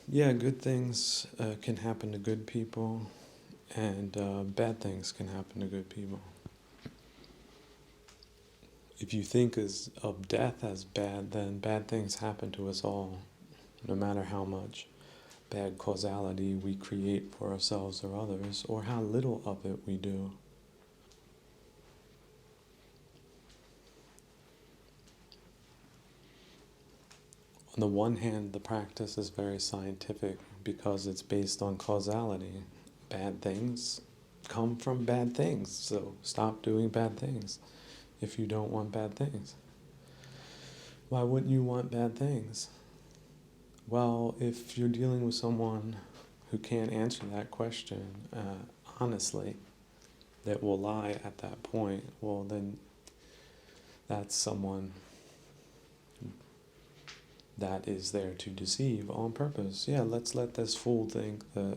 Yeah, good things can happen to good people, and bad things can happen to good people. If you think of death as bad, then bad things happen to us all, no matter how much bad causality we create for ourselves or others, or how little of it we do. On the one hand, the practice is very scientific because it's based on causality. Bad things come from bad things, so stop doing bad things if you don't want bad things. Why wouldn't you want bad things? Well, if you're dealing with someone who can't answer that question honestly, that will lie at that point, well, then that's someone that is there to deceive on purpose. Yeah, let's let this fool think that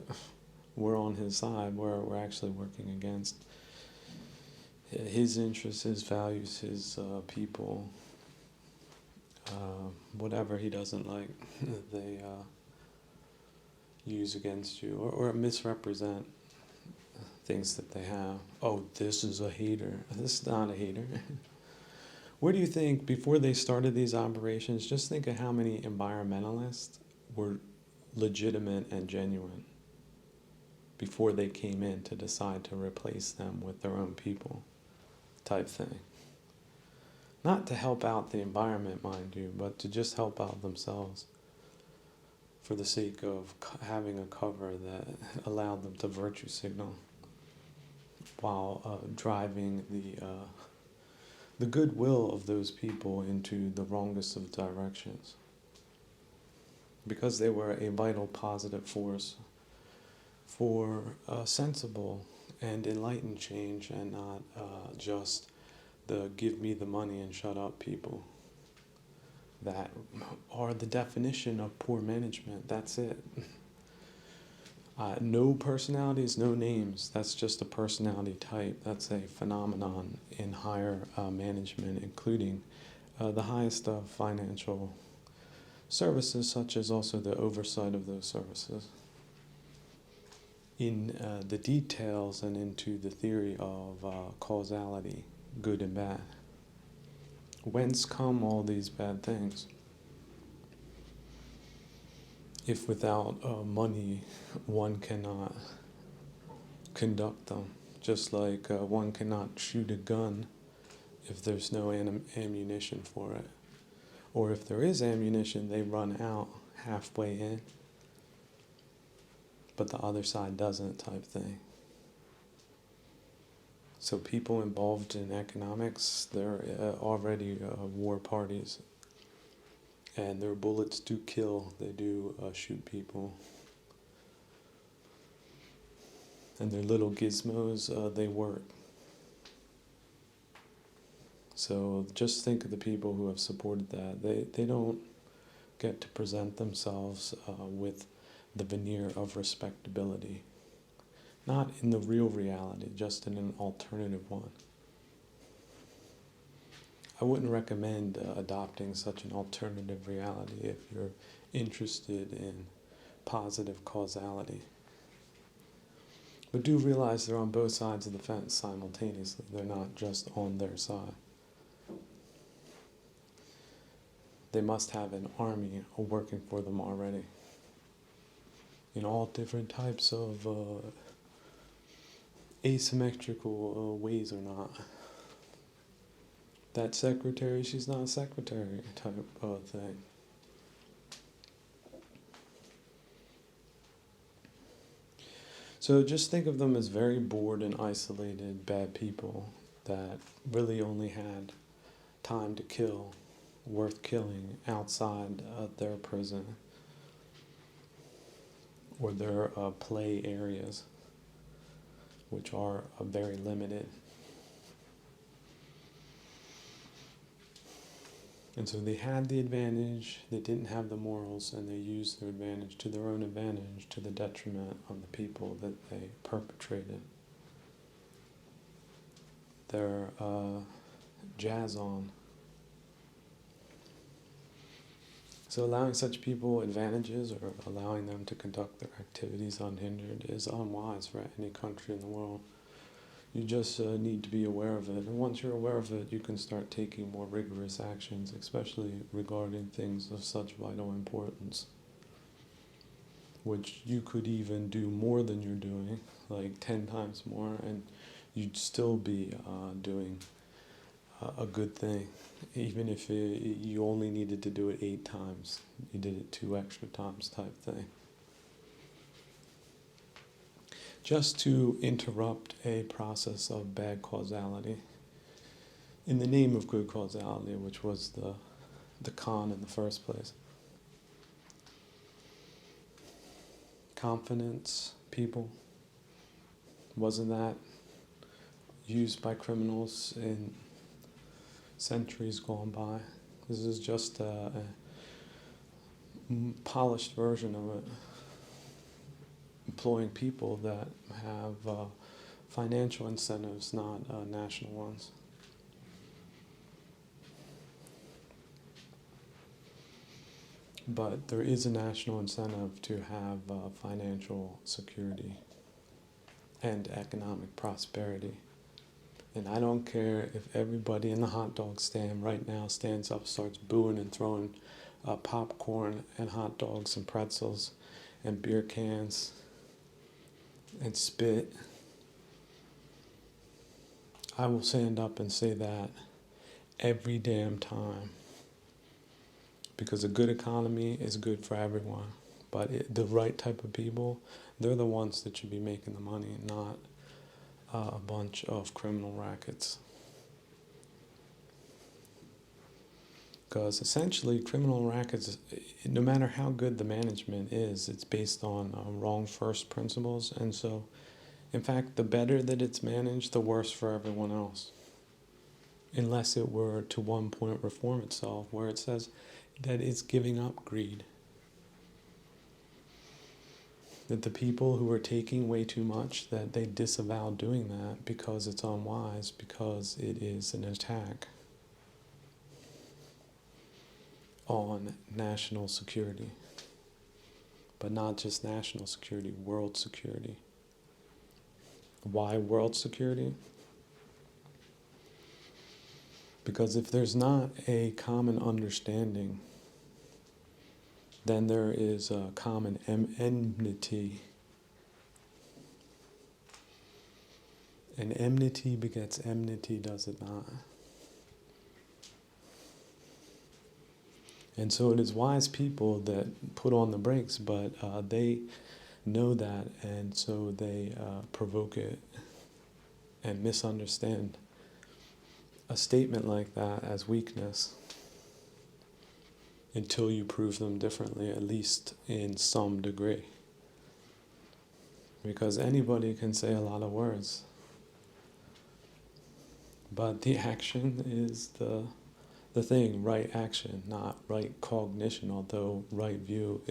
we're on his side, where we're actually working against his interests, his values, his people, whatever he doesn't like, they use against you or misrepresent things that they have. Oh, this is a hater. This is not a hater. Where do you think, before they started these operations, just think of how many environmentalists were legitimate and genuine before they came in to decide to replace them with their own people, type thing. Not to help out the environment, mind you, but to just help out themselves for the sake of having a cover that allowed them to virtue signal while driving the goodwill of those people into the wrongest of directions. Because they were a vital positive force for sensible and enlightened change, and not just the give me the money and shut up people that are the definition of poor management. That's it. No personalities, no names. That's just a personality type. That's a phenomenon in higher management, including the highest financial services, such as also the oversight of those services. In the details and into the theory of causality, good and bad. Whence come all these bad things? If without money one cannot conduct them, just like one cannot shoot a gun if there's no ammunition for it. Or if there is ammunition, they run out halfway in, but the other side doesn't, type thing. So people involved in economics, they're already war parties. And their bullets do kill, they do shoot people. And their little gizmos, they work. So just think of the people who have supported that. They don't get to present themselves with the veneer of respectability. Not in the real reality, just in an alternative one. I wouldn't recommend adopting such an alternative reality if you're interested in positive causality. But do realize they're on both sides of the fence simultaneously. They're not just on their side. They must have an army working for them already, in all different types of asymmetrical ways or not. That secretary, she's not a secretary type of thing. So just think of them as very bored and isolated bad people that really only had time to kill, worth killing, outside their prison or their play areas, which are very limited. And so they had the advantage, they didn't have the morals, and they used their advantage to their own advantage, to the detriment of the people that they perpetrated their jazz on. So allowing such people advantages or allowing them to conduct their activities unhindered is unwise for any country in the world. You just need to be aware of it. And once you're aware of it, you can start taking more rigorous actions, especially regarding things of such vital importance, which you could even do more than you're doing, like 10 times more, and you'd still be doing a good thing. Even if you only needed to do it 8 times, you did it 2 extra times type thing. Just to interrupt a process of bad causality in the name of good causality, which was the con in the first place. Confidence, people, wasn't that used by criminals in centuries gone by? This is just a polished version of it, employing people that have financial incentives, not national ones. But there is a national incentive to have financial security and economic prosperity. And I don't care if everybody in the hot dog stand right now stands up, starts booing and throwing popcorn and hot dogs and pretzels and beer cans and spit. I will stand up and say that every damn time. Because a good economy is good for everyone. But the right type of people, they're the ones that should be making the money, not a bunch of criminal rackets. Because essentially criminal rackets, no matter how good the management is, it's based on wrong first principles. And so, in fact, the better that it's managed, the worse for everyone else. Unless it were to one point reform itself, where it says that it's giving up greed. That the people who are taking way too much, that they disavow doing that because it's unwise, because it is an attack on national security. But not just national security, world security. Why world security? Because if there's not a common understanding, then there is a common enmity. And enmity begets enmity, does it not? And so it is wise people that put on the brakes, but they know that, and so they provoke it and misunderstand a statement like that as weakness until you prove them differently, at least in some degree. Because anybody can say a lot of words, but the action is the thing, right action, not right cognition, although right view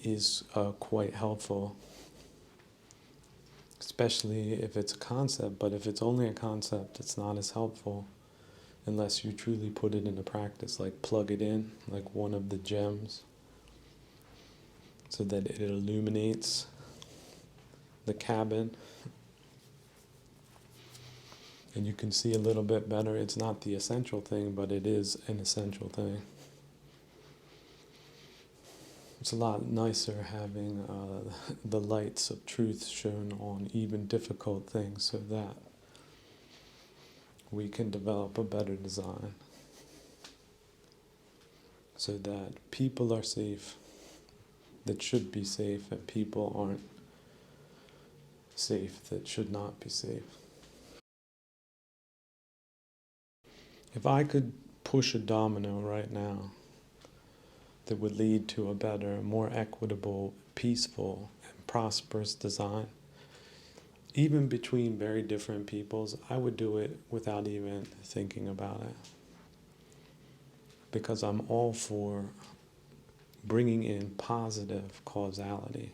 is quite helpful, especially if it's a concept. But if it's only a concept, it's not as helpful unless you truly put it into practice, like plug it in, like one of the gems, so that it illuminates the cabin and you can see a little bit better. It's not the essential thing, but it is an essential thing. It's a lot nicer having the lights of truth shown on even difficult things, so that we can develop a better design, so that people are safe that should be safe, and people aren't safe that should not be safe. If I could push a domino right now that would lead to a better, more equitable, peaceful, and prosperous design, even between very different peoples, I would do it without even thinking about it. Because I'm all for bringing in positive causality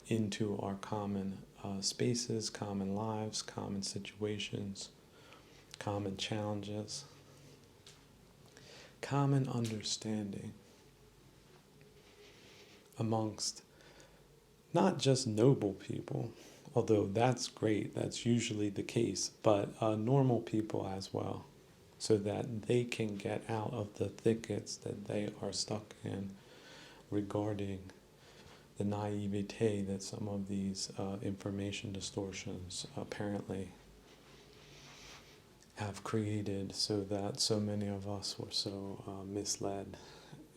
into our common spaces, common lives, common situations, common challenges. common understanding amongst not just noble people, although that's great, that's usually the case, but normal people as well, so that they can get out of the thickets that they are stuck in regarding the naivete that some of these information distortions apparently have created, so that so many of us were so misled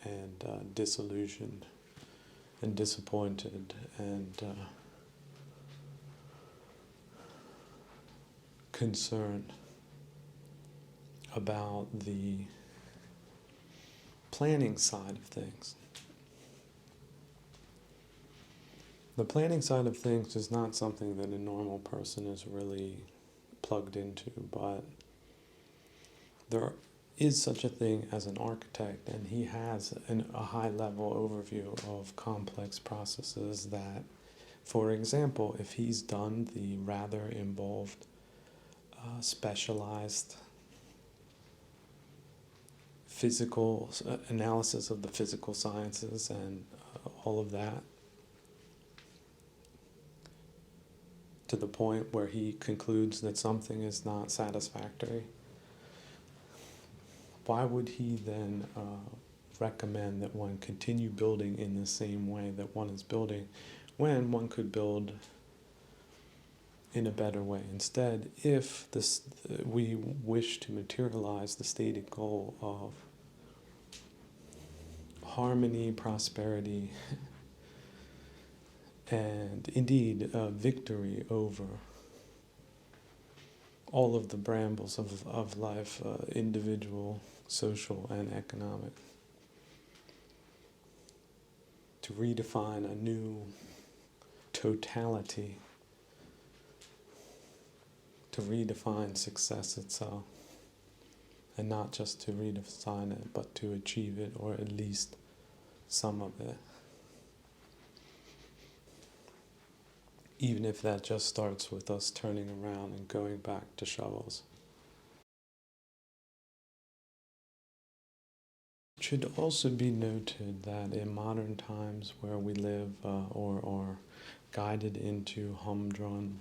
and disillusioned and disappointed and concerned about the planning side of things. The planning side of things is not something that a normal person is really plugged into, but there is such a thing as an architect, and he has a high-level overview of complex processes that, for example, if he's done the rather involved, specialized physical analysis of the physical sciences and all of that, to the point where he concludes that something is not satisfactory, why would he then recommend that one continue building in the same way that one is building when one could build in a better way? Instead, if we wish to materialize the stated goal of harmony, prosperity, and indeed victory over all of the brambles of life, individual, social, and economic, to redefine a new totality, to redefine success itself, and not just to redefine it, but to achieve it, or at least some of it. Even if that just starts with us turning around and going back to shovels. It should also be noted that in modern times where we live or are guided into humdrum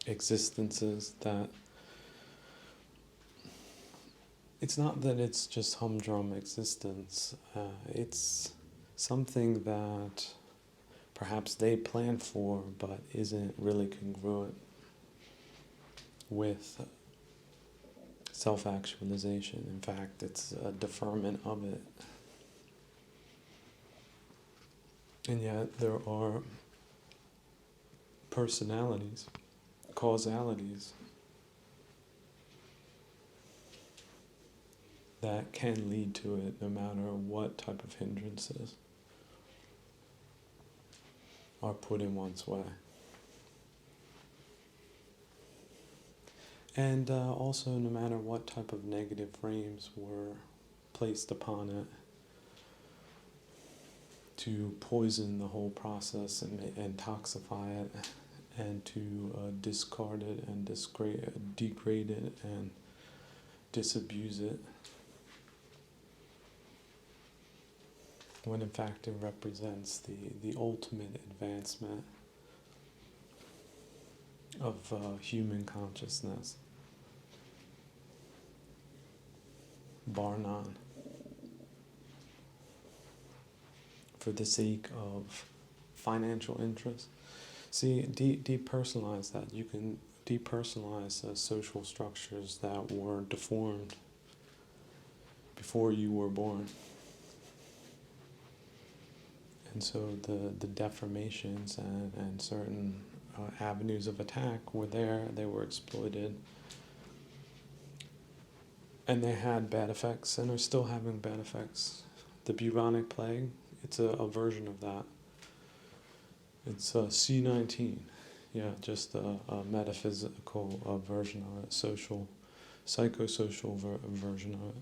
existences, that it's not that it's just humdrum existence, it's something that perhaps they plan for, but isn't really congruent with self-actualization. In fact, it's a deferment of it. And yet there are personalities, causalities, that can lead to it no matter what type of hindrances are put in one's way. And also no matter what type of negative frames were placed upon it to poison the whole process and toxify it, and to discard it and degrade it and disabuse it, when in fact it represents the ultimate advancement of human consciousness, bar none, for the sake of financial interest. See, depersonalize that. You can depersonalize social structures that were deformed before you were born. And so the deformations and certain avenues of attack were there, they were exploited, and they had bad effects, and are still having bad effects. The bubonic plague, it's a version of that. It's C-19, just a metaphysical version of it, psychosocial version of it.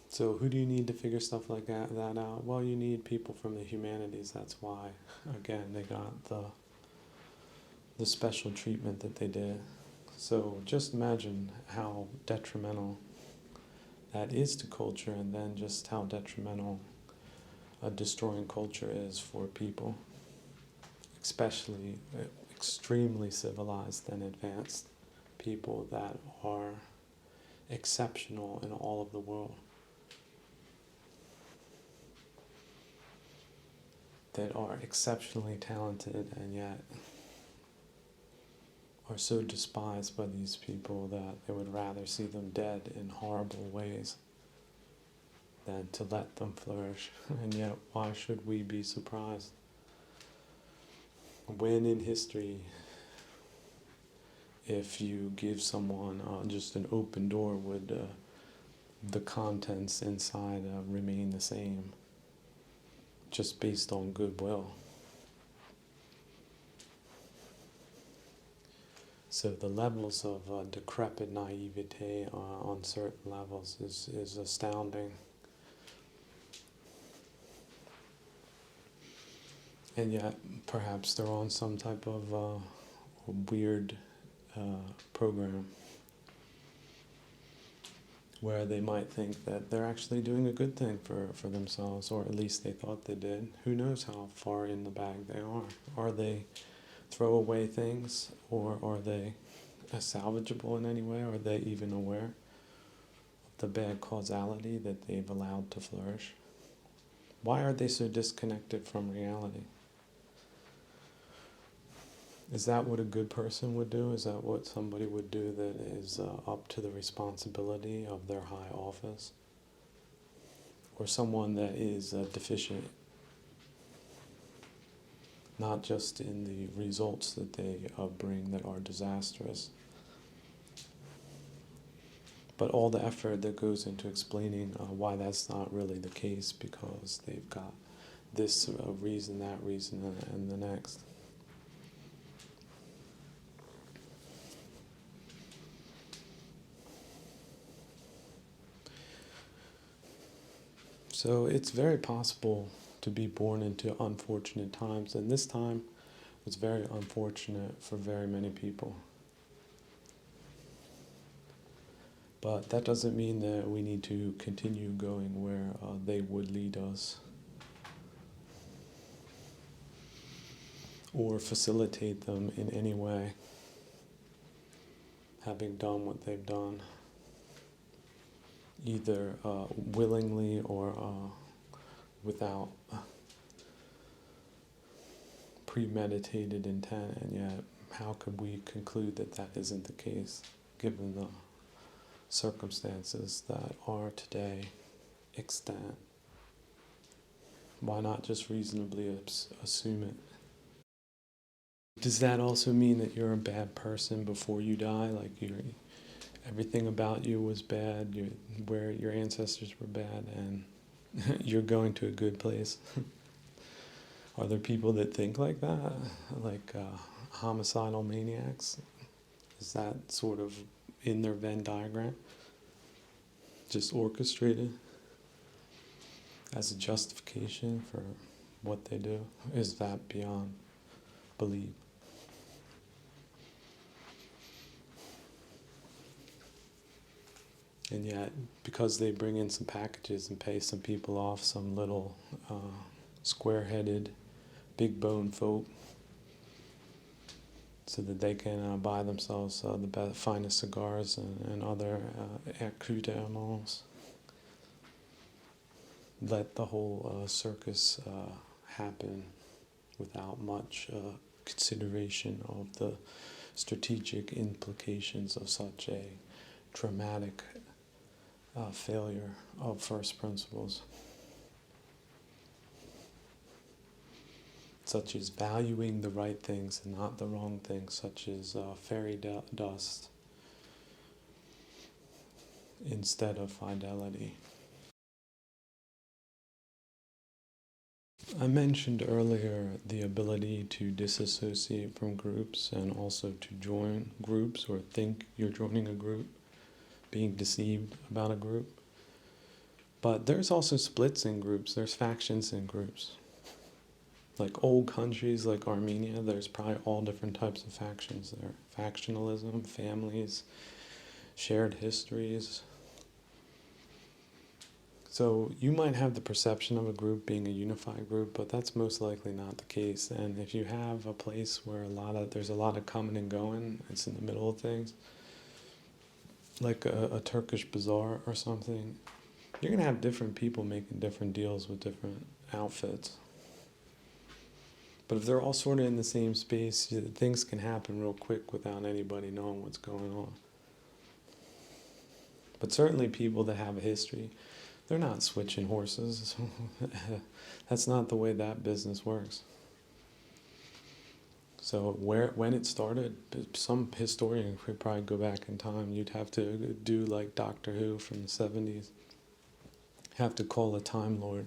So who do you need to figure stuff like that out? Well, you need people from the humanities. That's why, again, they got the special treatment that they did. So just imagine how detrimental that is to culture, and then just how detrimental destroying culture is for people, especially extremely civilized and advanced people that are exceptional in all of the world, that are exceptionally talented and yet are so despised by these people that they would rather see them dead in horrible ways than to let them flourish. And yet, why should we be surprised when in history, if you give someone just an open door, would the contents inside remain the same, just based on goodwill? So the levels of decrepit naivete on certain levels is astounding. And yet, perhaps they're on some type of weird program where they might think that they're actually doing a good thing for themselves, or at least they thought they did. Who knows how far in the bag they are? Are they throwaway things, or are they salvageable in any way? Are they even aware of the bad causality that they've allowed to flourish? Why are they so disconnected from reality? Is that what a good person would do? Is that what somebody would do that is up to the responsibility of their high office? Or someone that is deficient, not just in the results that they bring that are disastrous, but all the effort that goes into explaining why that's not really the case, because they've got this reason, that reason, and the next. So it's very possible to be born into unfortunate times, and this time was very unfortunate for very many people. But that doesn't mean that we need to continue going where they would lead us, or facilitate them in any way, having done what they've done, either willingly or without premeditated intent. And yet, how could we conclude that that isn't the case, given the circumstances that are today extant? Why not just reasonably assume it? Does that also mean that you're a bad person before you die? Like everything about you was bad, where your ancestors were bad, and you're going to a good place? Are there people that think like that? Like homicidal maniacs? Is that sort of in their Venn diagram? Just orchestrated as a justification for what they do? Is that beyond belief? And yet, because they bring in some packages and pay some people off, some little square-headed, big-boned folk, so that they can buy themselves the finest cigars and other accoutrements, let the whole circus happen without much consideration of the strategic implications of such a dramatic failure of first principles, such as valuing the right things and not the wrong things, such as fairy dust instead of fidelity. I mentioned earlier the ability to disassociate from groups and also to join groups or think you're joining a group, being deceived about a group. But there's also splits in groups, there's factions in groups. Like old countries like Armenia, there's probably all different types of factions there. Factionalism, families, shared histories. So you might have the perception of a group being a unified group, but that's most likely not the case. And if you have a place where there's a lot of coming and going, it's in the middle of things, like a Turkish bazaar or something, you're going to have different people making different deals with different outfits. But if they're all sort of in the same space, things can happen real quick without anybody knowing what's going on. But certainly people that have a history, they're not switching horses. That's not the way that business works. So when it started, some historian could probably go back in time. You'd have to do like Doctor Who from the 70s. Have to call a Time Lord.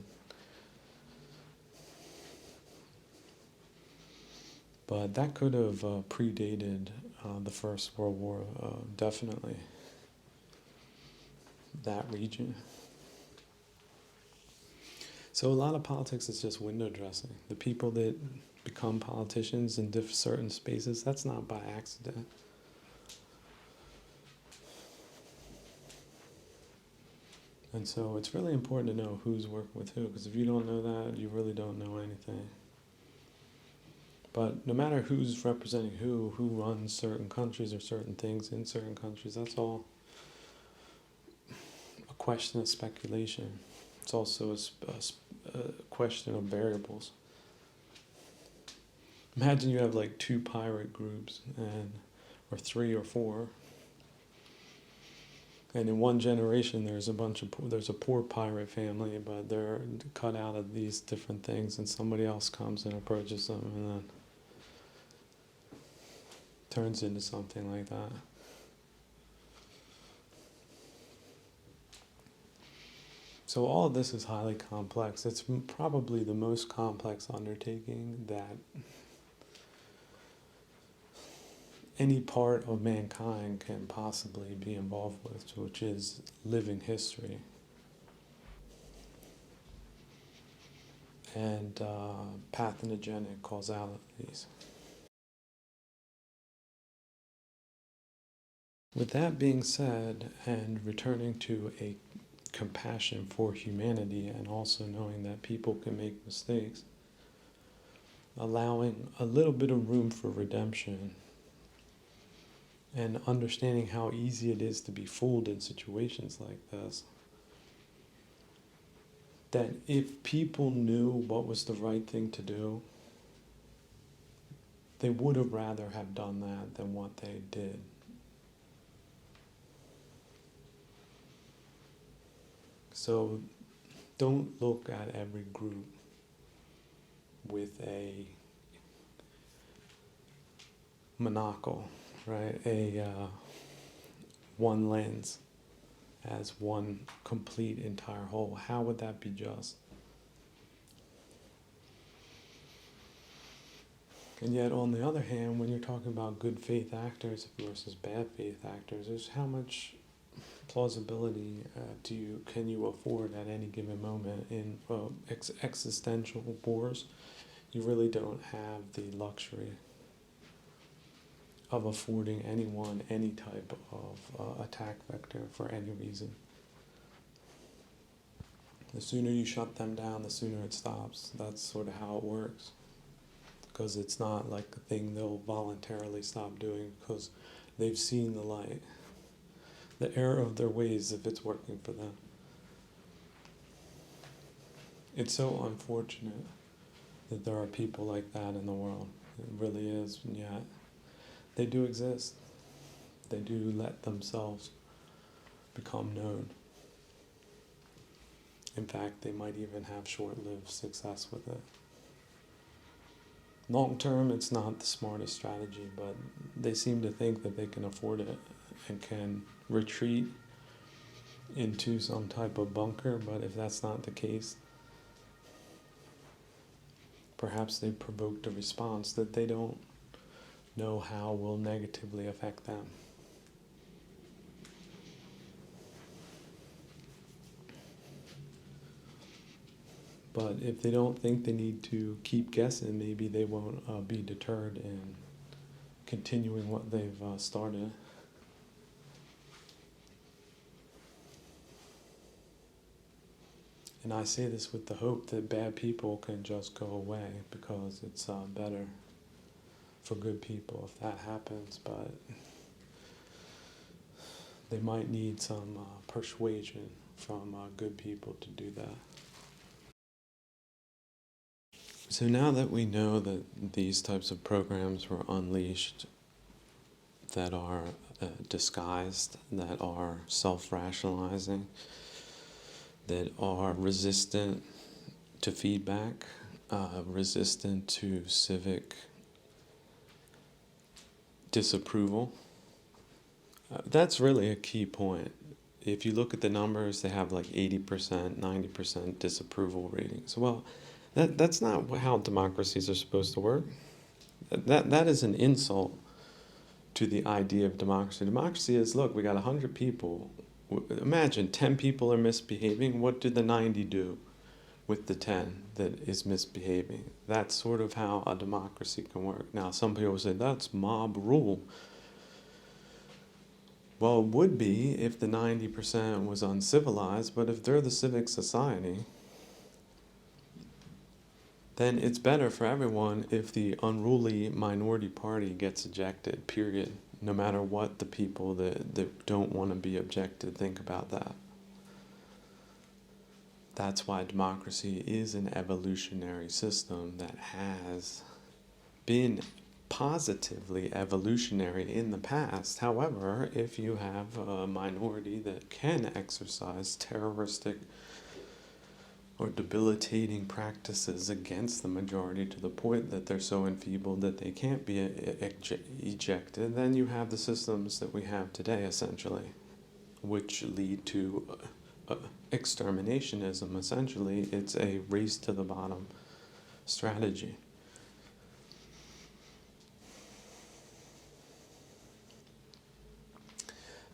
But that could have predated the First World War, definitely. That region. So a lot of politics is just window dressing. The people that become politicians in certain spaces, that's not by accident. And so it's really important to know who's working with who, because if you don't know that, you really don't know anything. But no matter who's representing who runs certain countries or certain things in certain countries, that's all a question of speculation. It's also a question of variables. Imagine you have like 2 pirate groups, or 3 or 4, and in one generation there's a poor pirate family, but they're cut out of these different things, and somebody else comes and approaches them, and then turns into something like that. So all of this is highly complex. It's probably the most complex undertaking that any part of mankind can possibly be involved with, which is living history. And pathogenic causalities. With that being said, and returning to a compassion for humanity, and also knowing that people can make mistakes, allowing a little bit of room for redemption, and understanding how easy it is to be fooled in situations like this. That if people knew what was the right thing to do, they would have rather have done that than what they did. So don't look at every group with a monocle, right? One lens as one complete entire whole. How would that be just? And yet, on the other hand, when you're talking about good faith actors versus bad faith actors, there's how much plausibility can you afford at any given moment in existential wars? You really don't have the luxury of affording anyone any type of attack vector for any reason. The sooner you shut them down, the sooner it stops. That's sort of how it works. Because it's not like a thing they'll voluntarily stop doing because they've seen the light. The error of their ways if it's working for them. It's so unfortunate that there are people like that in the world. It really is, and yet they do exist. They do let themselves become known. In fact, they might even have short-lived success with it. Long term, it's not the smartest strategy, but they seem to think that they can afford it and can retreat into some type of bunker, but if that's not the case, perhaps they provoked a response that they don't know how will negatively affect them. But if they don't think they need to keep guessing, maybe they won't be deterred in continuing what they've started. And I say this with the hope that bad people can just go away, because it's better for good people if that happens. But they might need some persuasion from good people to do that. So now that we know that these types of programs were unleashed, that are disguised, that are self-rationalizing, that are resistant to feedback, resistant to civic disapproval, that's really a key point. If you look at the numbers, they have like 80%, 90% disapproval ratings. Well, that's not how democracies are supposed to work. That is an insult to the idea of democracy. Democracy is, look, we got 100 people. Imagine 10 people are misbehaving. What do the 90 do with the 10 that is misbehaving? That's sort of how a democracy can work. Now, some people say that's mob rule. Well, it would be if the 90% was uncivilized, but if they're the civic society, then it's better for everyone if the unruly minority party gets ejected, period. No matter what the people that don't want to be ejected think about that. That's why democracy is an evolutionary system that has been positively evolutionary in the past. However, if you have a minority that can exercise terroristic or debilitating practices against the majority to the point that they're so enfeebled that they can't be ejected, then you have the systems that we have today, essentially, which lead to exterminationism. Essentially, it's a race to the bottom strategy.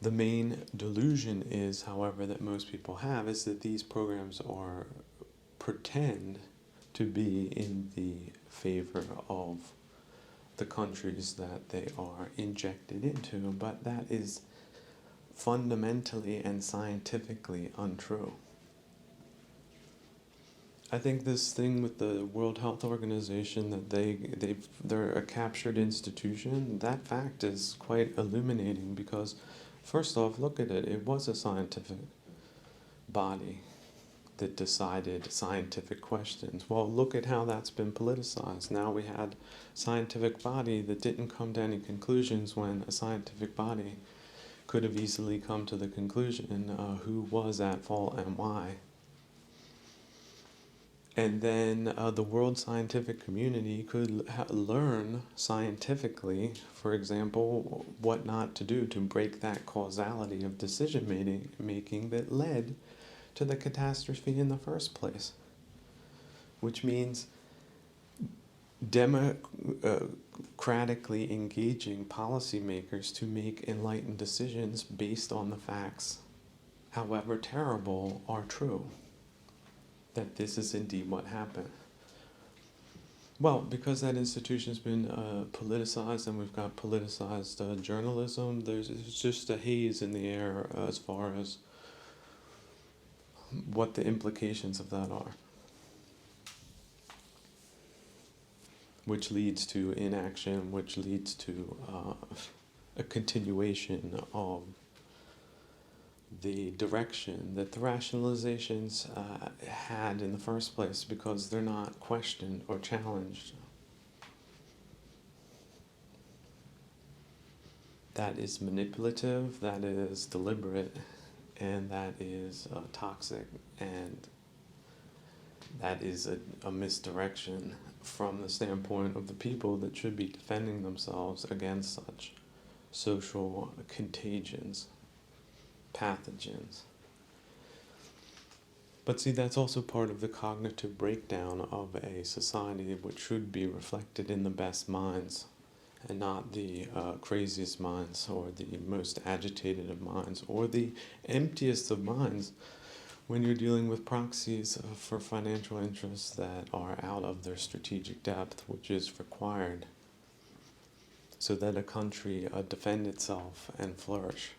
The main delusion is, however, that most people have, is that these programs pretend to be in the favor of the countries that they are injected into, but that is fundamentally and scientifically untrue. I think this thing with the World Health Organization, that they're a captured institution, that fact is quite illuminating, because first off, look at it. It was a scientific body that decided scientific questions. Well, look at how that's been politicized. Now we had a scientific body that didn't come to any conclusions, when a scientific body could have easily come to the conclusion who was at fault and why. And then the world scientific community could learn scientifically, for example, what not to do to break that causality of decision making that led to the catastrophe in the first place. Which means democratically engaging policymakers to make enlightened decisions based on the facts, however terrible, are true. That this is indeed what happened. Well, because that institution's been politicized, and we've got politicized journalism, it's just a haze in the air as far as what the implications of that are. Which leads to inaction, which leads to a continuation of the direction that the rationalizations had in the first place, because they're not questioned or challenged. That is manipulative, that is deliberate, and that is toxic, and that is a misdirection from the standpoint of the people that should be defending themselves against such social contagions, pathogens. But see, that's also part of the cognitive breakdown of a society, which should be reflected in the best minds, and not the craziest minds, or the most agitated of minds, or the emptiest of minds, when you're dealing with proxies for financial interests that are out of their strategic depth, which is required so that a country defend itself and flourish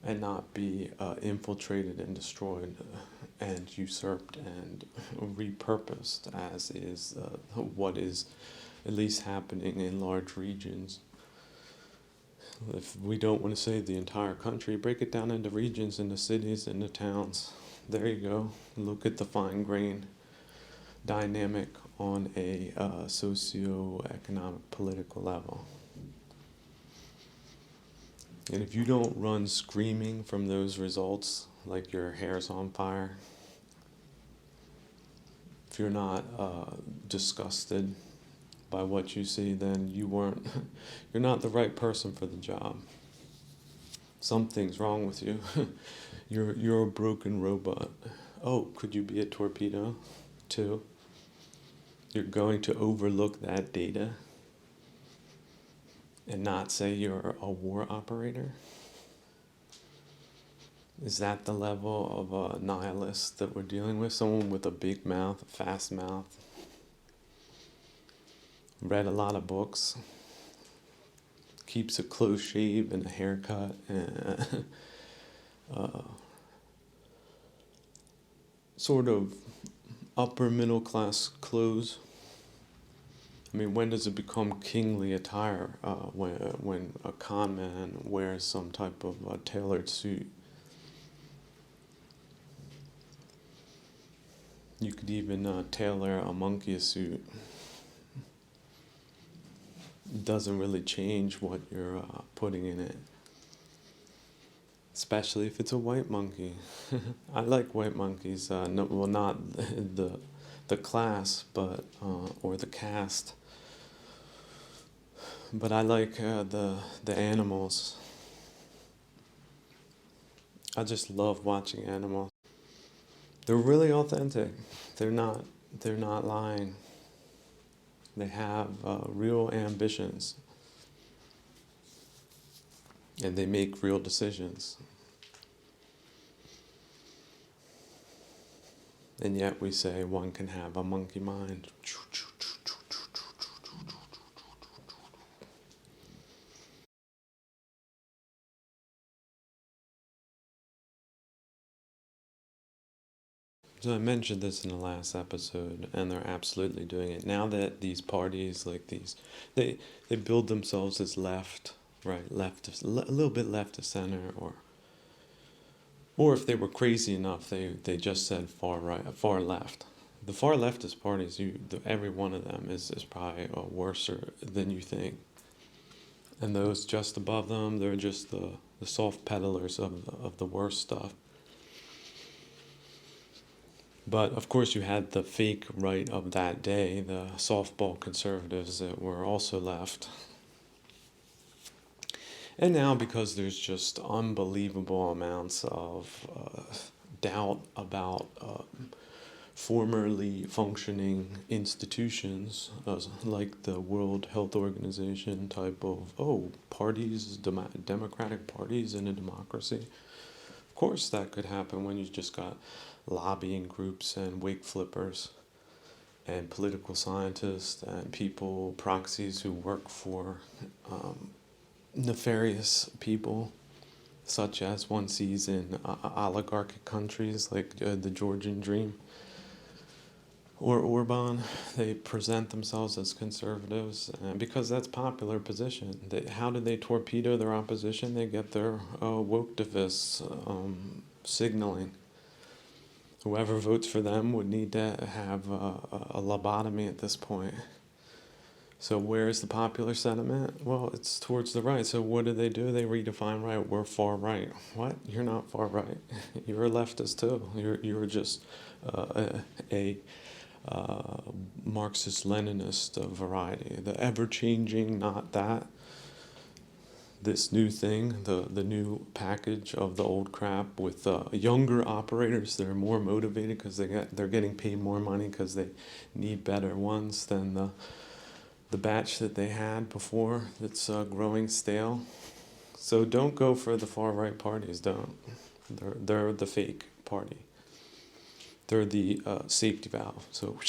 and not be infiltrated and destroyed and usurped and repurposed, as is what is at least happening in large regions. If we don't want to save the entire country, break it down into regions, into cities, into towns. There you go. Look at the fine-grained dynamic on a socio-economic, political level. And if you don't run screaming from those results, like your hair's on fire, if you're not disgusted by what you see, then you're not the right person for the job. Something's wrong with you. You're a broken robot. Oh, could you be a torpedo too? You're going to overlook that data and not say you're a war operator? Is that the level of a nihilist that we're dealing with? Someone with a big mouth, a fast mouth, read a lot of books, keeps a close shave and a haircut, and sort of upper middle class clothes. I mean, when does it become kingly attire? When a con man wears some type of tailored suit. You could even tailor a monkey suit. It doesn't really change what you're putting in it. Especially if it's a white monkey. I like white monkeys. No, well, not the class, but or the caste. But I like the animals. I just love watching animals. They're really authentic. They're not lying. They have real ambitions. And they make real decisions. And yet we say one can have a monkey mind. So I mentioned this in the last episode, and they're absolutely doing it. Now that these parties, like these, they build themselves as left, right, left, a little bit left of center, or if they were crazy enough, they just said far right, far left. The far leftist parties, every one of them is probably worse than you think. And those just above them, they're just the soft peddlers of the worst stuff. But of course you had the fake right of that day, the softball conservatives that were also left. And now, because there's just unbelievable amounts of doubt about formerly functioning institutions, like the World Health Organization type of, parties, democratic parties in a democracy. Of course that could happen when you just got lobbying groups and wig flippers and political scientists and people, proxies who work for nefarious people, such as one sees in oligarchic countries like the Georgian Dream or Orban. They present themselves as conservatives because that's popular position. How do they torpedo their opposition? They get their Woksterism signaling. Whoever votes for them would need to have a lobotomy at this point. So where's the popular sentiment? Well, it's towards the right. So what do? They redefine right. We're far right. What? You're not far right. You're a leftist too. You're just a Marxist-Leninist variety. The ever-changing, not that. This new thing, the new package of the old crap with younger operators that are more motivated because they're getting paid more money because they need better ones than the batch that they had before that's growing stale. So don't go for the far right parties. Don't. They're the fake party. They're the safety valve. So,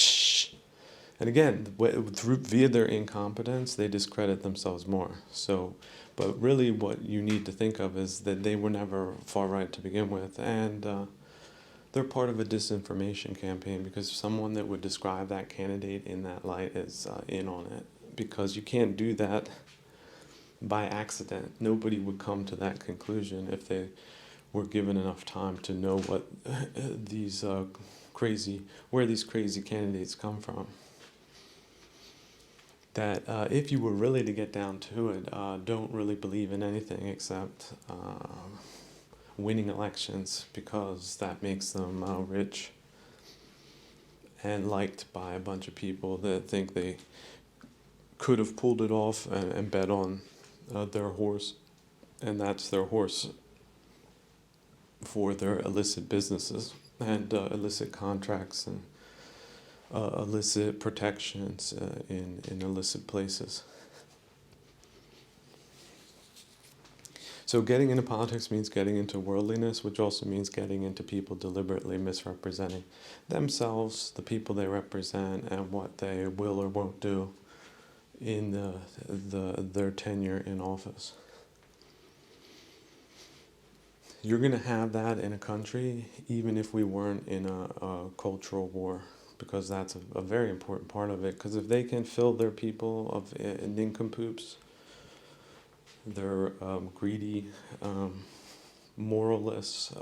and again, via their incompetence, they discredit themselves more. So, but really what you need to think of is that they were never far right to begin with. And they're part of a disinformation campaign, because someone that would describe that candidate in that light is in on it. Because you can't do that by accident. Nobody would come to that conclusion if they were given enough time to know what these where these crazy candidates come from. That if you were really to get down to it, don't really believe in anything except winning elections, because that makes them rich and liked by a bunch of people that think they could have pulled it off and bet on their horse, and that's their horse for their illicit businesses and illicit contracts and illicit protections in illicit places. So getting into politics means getting into worldliness, which also means getting into people deliberately misrepresenting themselves, the people they represent, and what they will or won't do in their tenure in office. You're going to have that in a country, even if we weren't in a cultural war, because that's a very important part of it. Because if they can fill their people of nincompoops, they're greedy, moralless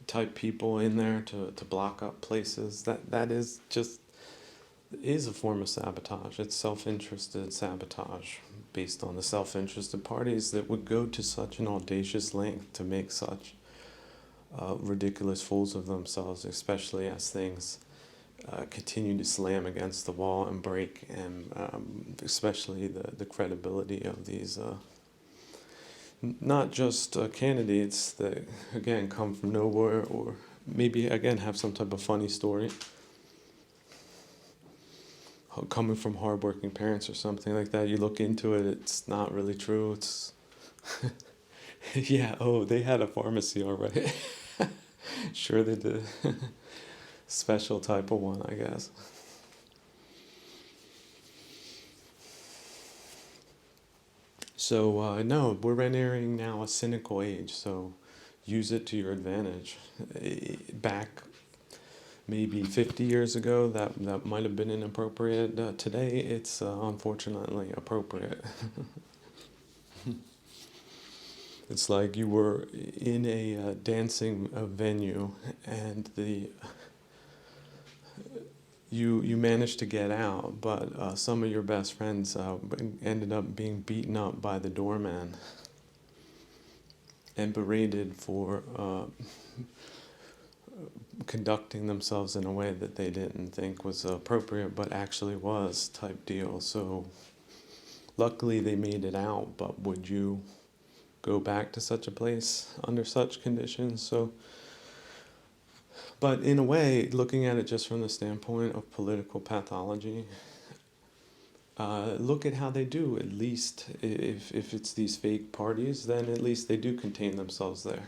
type people in there to block up places, that is just is a form of sabotage. It's self-interested sabotage based on the self-interested parties that would go to such an audacious length to make such ridiculous fools of themselves, especially as things continue to slam against the wall and break, and especially the credibility of these not just candidates that, again, come from nowhere, or maybe, again, have some type of funny story, coming from hardworking parents or something like that. You look into it, it's not really true. It's yeah, oh, they had a pharmacy already. Sure they did. Special type of one, I guess. So no, we're entering now a cynical age, so use it to your advantage. Back maybe 50 years ago, that might have been inappropriate. Today, it's unfortunately appropriate. It's like you were in a dancing venue, and you managed to get out, but some of your best friends ended up being beaten up by the doorman and berated for conducting themselves in a way that they didn't think was appropriate, but actually was, type deal. So luckily they made it out, but would you go back to such a place under such conditions? So, but in a way, looking at it just from the standpoint of political pathology, look at how they do. At least if it's these fake parties, then at least they do contain themselves there,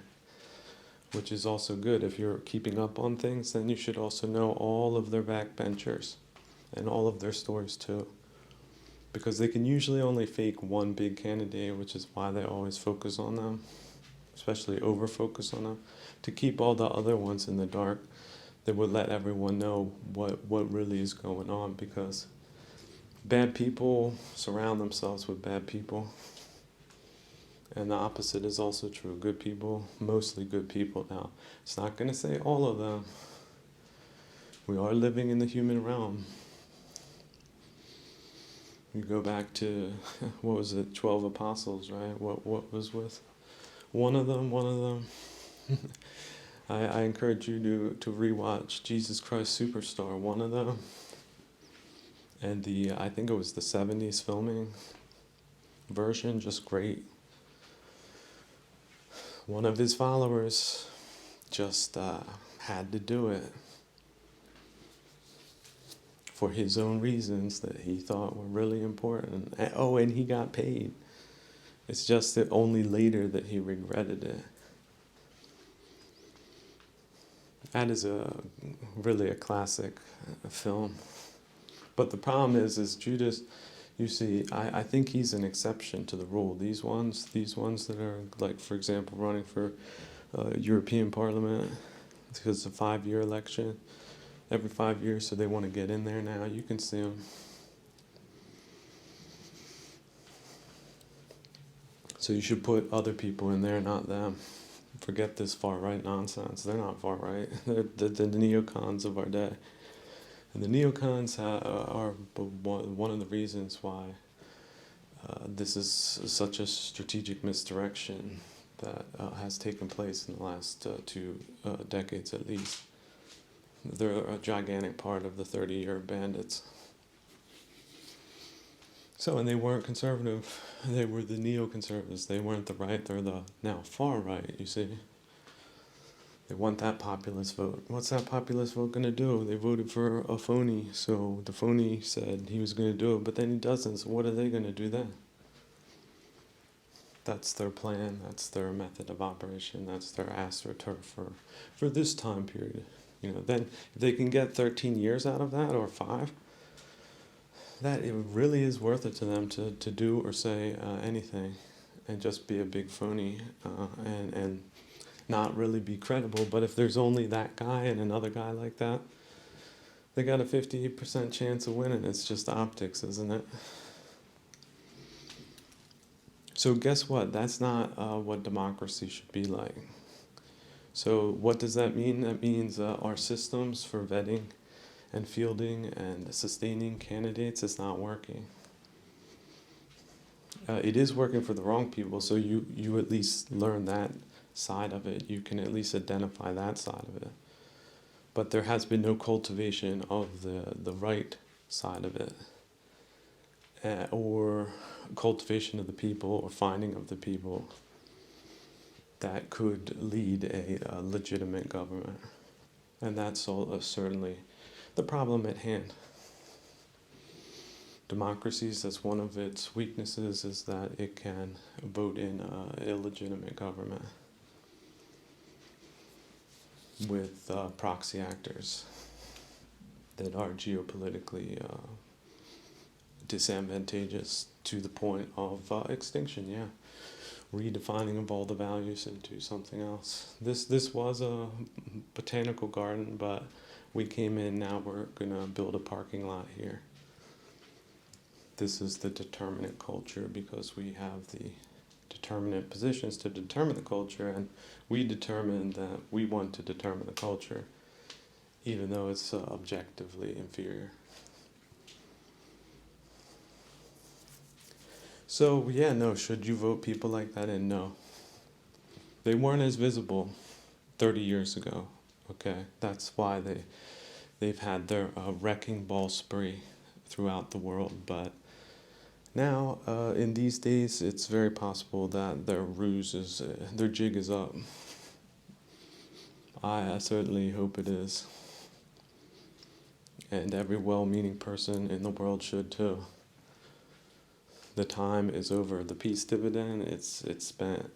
which is also good. If you're keeping up on things, then you should also know all of their backbenchers and all of their stories too, because they can usually only fake one big candidate, which is why they always focus on them, especially over-focus on them, to keep all the other ones in the dark. They would let everyone know what really is going on, because bad people surround themselves with bad people. And the opposite is also true. Good people, mostly good people. Now, it's not going to say all of them. We are living in the human realm. You go back to, what was it, 12 apostles, right? What was with one of them? I encourage you to rewatch Jesus Christ Superstar, one of them. And I think it was the 70s filming version, just great. One of his followers just had to do it for his own reasons that he thought were really important. And he got paid. It's just that only later that he regretted it. That is really a classic film. But the problem is Judas, you see, I think he's an exception to the rule. These ones that are, like, for example, running for European Parliament, because it's a 5-year election, every 5 years, so they want to get in there now. You can see them. So you should put other people in there, not them. Forget this far-right nonsense. They're not far-right. They're the neocons of our day. And the neocons are one of the reasons why this is such a strategic misdirection that has taken place in the last 2 decades at least. They're a gigantic part of the 30-year bandits. So, and they weren't conservative. They were the neoconservatives. They weren't the right. They're the now far right, you see. They want that populist vote. What's that populist vote going to do? They voted for a phony, so the phony said he was going to do it, but then he doesn't, so what are they going to do then? That's their plan, that's their method of operation, that's their astroturf for this time period. Then if they can get 13 years out of that, or 5, that it really is worth it to them to do or say anything and just be a big phony and not really be credible. But if there's only that guy and another guy like that, they got a 50% chance of winning. It's just optics, isn't it? So guess what? That's not what democracy should be like. So what does that mean? That means our systems for vetting and fielding and sustaining candidates is not working. It is working for the wrong people, so you at least learn that side of it. You can at least identify that side of it. But there has been no cultivation of the right side of it, or cultivation of the people, or finding of the people that could lead a legitimate government. And that's certainly the problem at hand. Democracies, that's one of its weaknesses, is that it can vote in illegitimate government with proxy actors that are geopolitically disadvantageous to the point of extinction, yeah. Redefining of all the values into something else. This was a botanical garden, but we came in, now we're going to build a parking lot here. This is the determinate culture, because we have the determinate positions to determine the culture, and we determine that we want to determine the culture, even though it's objectively inferior. So, yeah, no, should you vote people like that in? No. They weren't as visible 30 years ago, okay? That's why they've had their wrecking ball spree throughout the world. But now, in these days, it's very possible that their their jig is up. I certainly hope it is. And every well-meaning person in the world should too. The time is over. The peace dividend, it's spent.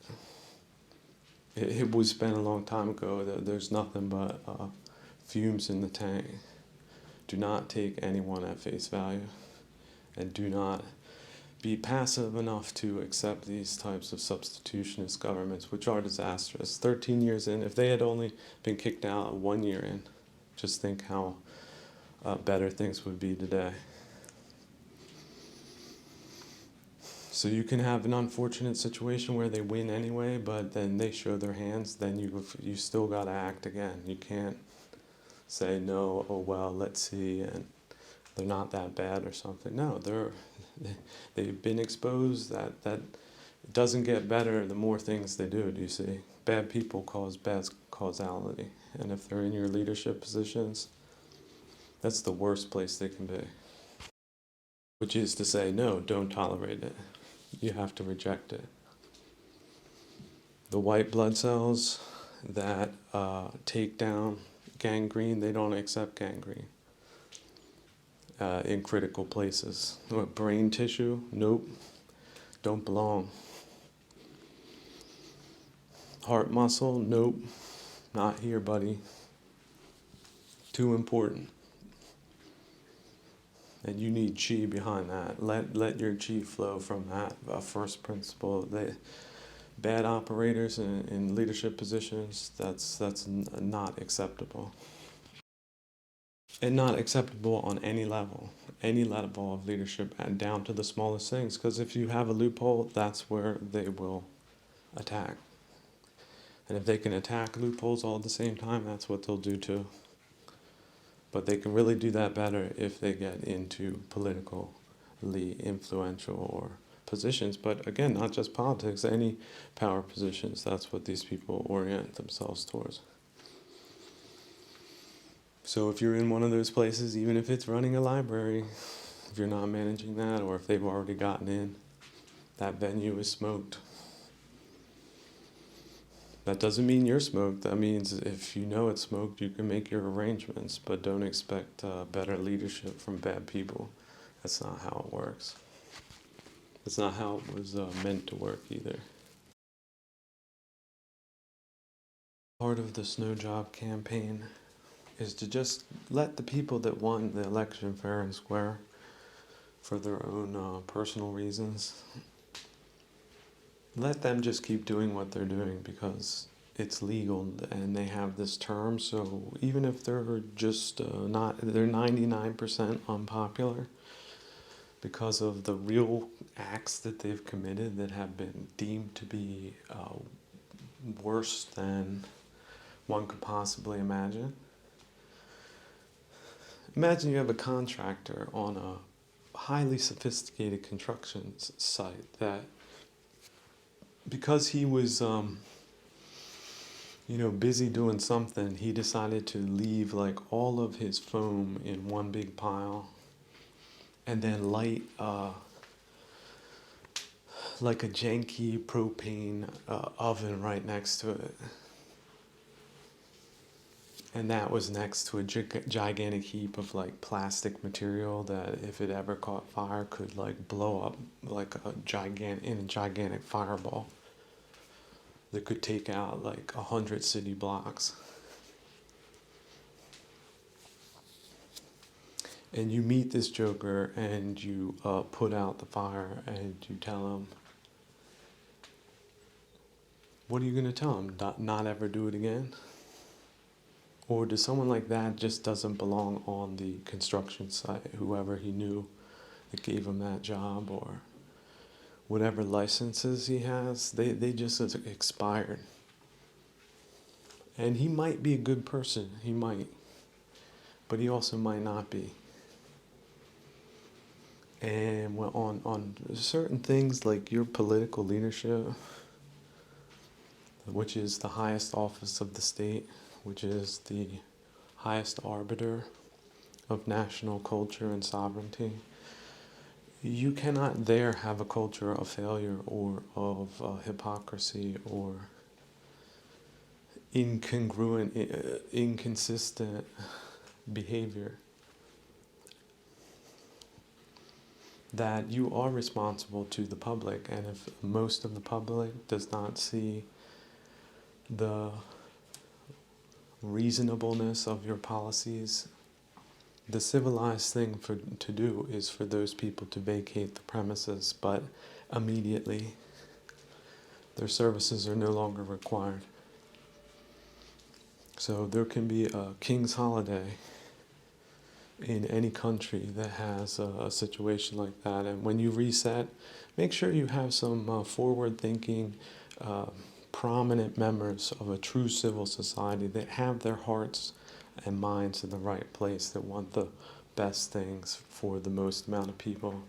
It was spent a long time ago. There's nothing but fumes in the tank. Do not take anyone at face value, and do not be passive enough to accept these types of substitutionist governments, which are disastrous. 13 years in, if they had only been kicked out 1 year in, just think how better things would be today. So you can have an unfortunate situation where they win anyway, but then they show their hands, then you still got to act again. You can't say, no, oh well, let's see, and they're not that bad or something. No, they've been exposed. That it doesn't get better the more things they do you see? Bad people cause bad causality. And if they're in your leadership positions, that's the worst place they can be. Which is to say, no, don't tolerate it. You have to reject it. The white blood cells that take down gangrene, they don't accept gangrene in critical places. Brain tissue, nope, don't belong. Heart muscle, nope, not here, buddy. Too important. And you need chi behind that. Let your chi flow from that first principle. Bad operators in leadership positions, that's not acceptable. And not acceptable on any level of leadership, and down to the smallest things. Because if you have a loophole, that's where they will attack. And if they can attack loopholes all at the same time, that's what they'll do too. But they can really do that better if they get into politically influential or positions. But again, not just politics, any power positions. That's what these people orient themselves towards. So if you're in one of those places, even if it's running a library, if you're not managing that, or if they've already gotten in, that venue is smoked. That doesn't mean you're smoked. That means if you know it's smoked, you can make your arrangements, but don't expect better leadership from bad people. That's not how it works. That's not how it was meant to work either. Part of the Snow Job campaign is to just let the people that won the election fair and square for their own personal reasons, let them just keep doing what they're doing because it's legal and they have this term. So even if they're just they're 99% unpopular because of the real acts that they've committed that have been deemed to be worse than one could possibly imagine. Imagine you have a contractor on a highly sophisticated construction site that, because he was, busy doing something, he decided to leave like all of his foam in one big pile, and then light like a janky propane oven right next to it. And that was next to a gigantic heap of like plastic material that, if it ever caught fire, could like blow up like a gigantic fireball that could take out like 100 city blocks. And you meet this joker and you put out the fire and you tell him, what are you going to tell him? Not ever do it again? Or does someone like that just doesn't belong on the construction site, whoever he knew that gave him that job, or whatever licenses he has, they just expired. And he might be a good person, he might, but he also might not be. And on certain things like your political leadership, which is the highest office of the state, which is the highest arbiter of national culture and sovereignty, you cannot there have a culture of failure or of hypocrisy or inconsistent behavior. That you are responsible to the public, and if most of the public does not see the reasonableness of your policies, the civilized thing to do is for those people to vacate the premises, but immediately their services are no longer required. So there can be a king's holiday in any country that has a situation like that, and when you reset, make sure you have some forward-thinking, prominent members of a true civil society that have their hearts and minds in the right place, that want the best things for the most amount of people,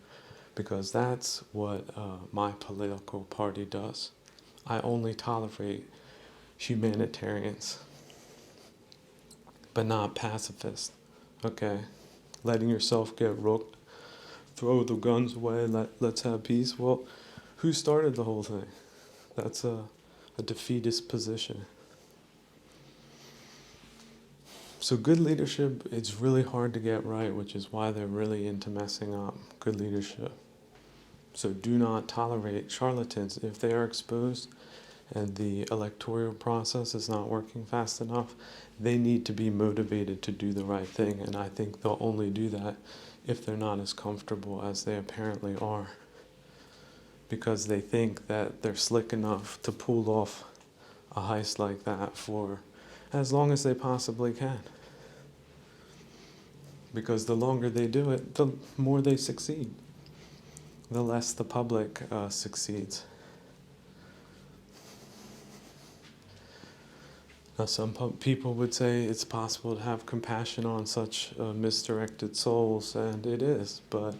because that's what my political party does. I only tolerate humanitarians, but not pacifists. Okay? Letting yourself get rooked, throw the guns away, let's have peace. Well, who started the whole thing? That's a defeatist position. So good leadership, it's really hard to get right, which is why they're really into messing up good leadership. So do not tolerate charlatans. If they are exposed, and the electoral process is not working fast enough, they need to be motivated to do the right thing. And I think they'll only do that if they're not as comfortable as they apparently are, because they think that they're slick enough to pull off a heist like that for as long as they possibly can. Because the longer they do it, the more they succeed, the less the public succeeds. Now, some people would say it's possible to have compassion on such misdirected souls, and it is, but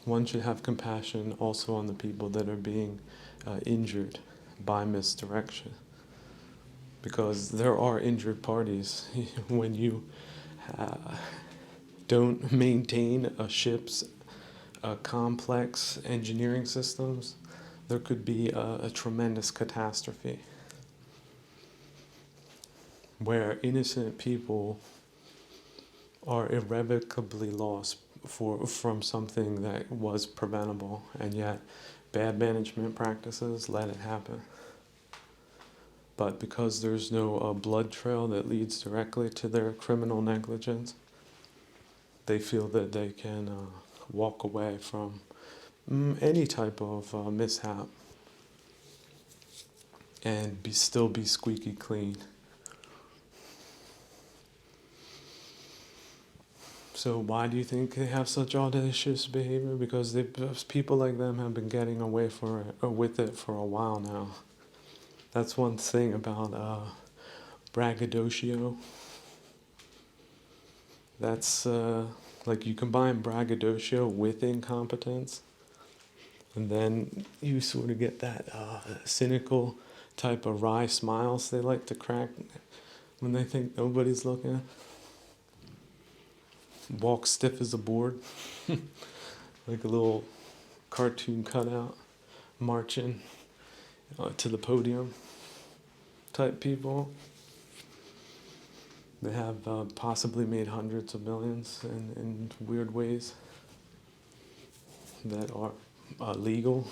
one should have compassion also on the people that are being injured by misdirection. Because there are injured parties. When you don't maintain a ship's complex engineering systems, there could be a tremendous catastrophe where innocent people are irrevocably lost from something that was preventable, and yet bad management practices let it happen. But because there's no blood trail that leads directly to their criminal negligence, they feel that they can walk away from any type of mishap and still be squeaky clean. So why do you think they have such audacious behavior? Because people like them have been getting away with it for a while now. That's one thing about braggadocio. That's like you combine braggadocio with incompetence, and then you sort of get that cynical type of wry smiles they like to crack when they think nobody's looking. Walk stiff as a board, like a little cartoon cutout, marching to the podium type people. They have possibly made hundreds of millions in weird ways that are legal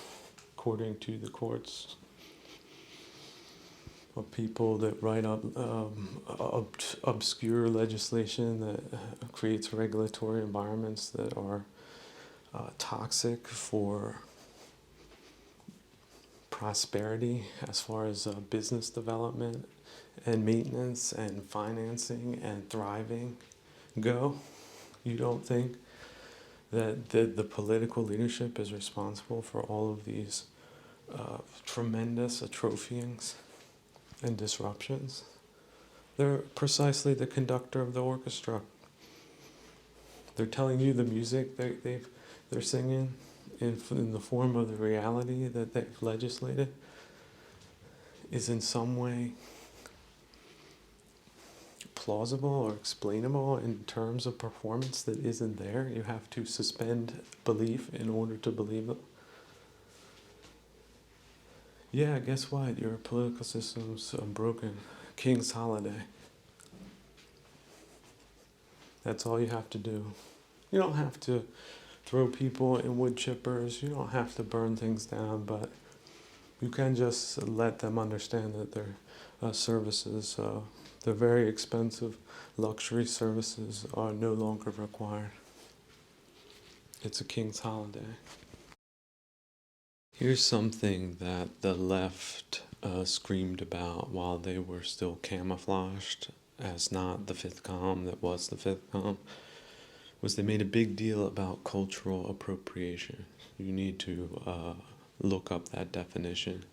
according to the courts. Of people that write up obscure legislation that creates regulatory environments that are toxic for prosperity as far as business development and maintenance and financing and thriving go. You don't think that the political leadership is responsible for all of these tremendous atrophyings and disruptions? They're precisely the conductor of the orchestra. They're telling you the music they're singing in the form of the reality that they've legislated is in some way plausible or explainable in terms of performance that isn't there. You have to suspend belief in order to believe it. Yeah, guess what? Your political system's broken. King's holiday. That's all you have to do. You don't have to throw people in wood chippers. You don't have to burn things down, but you can just let them understand that their services, their very expensive luxury services, are no longer required. It's a king's holiday. Here's something that the left screamed about while they were still camouflaged as not the fifth column that was the fifth column, was they made a big deal about cultural appropriation. You need to look up that definition.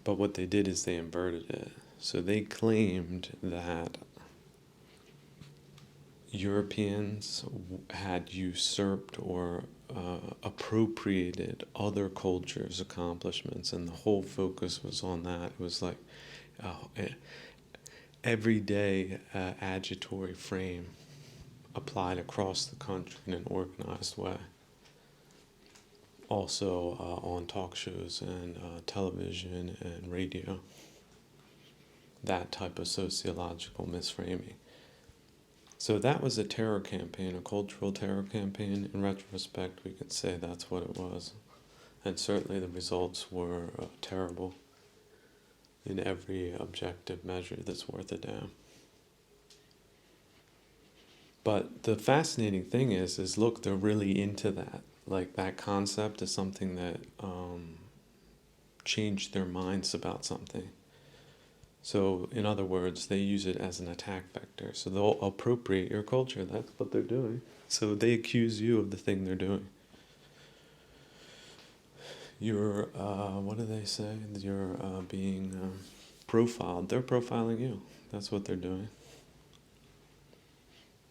But what they did is they inverted it. So they claimed that Europeans had usurped or appropriated other cultures' accomplishments, and the whole focus was on that. It was like everyday agitatory frame applied across the country in an organized way. Also on talk shows and television and radio. That type of sociological misframing. So that was a terror campaign, a cultural terror campaign. In retrospect, we could say that's what it was. And certainly the results were terrible in every objective measure that's worth a damn. But the fascinating thing is look, they're really into that. Like that concept is something that changed their minds about something. So, in other words, they use it as an attack vector. So they'll appropriate your culture. That's what they're doing. So they accuse you of the thing they're doing. You're, what do they say? You're being profiled. They're profiling you. That's what they're doing.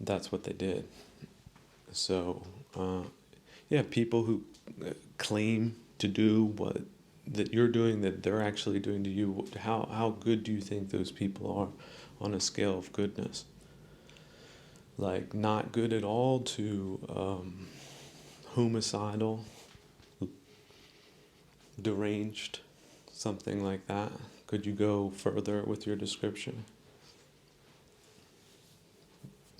That's what they did. So, yeah, people who claim to do what that you're doing, that they're actually doing to you, how good do you think those people are on a scale of goodness? Like, not good at all to homicidal, deranged, something like that? Could you go further with your description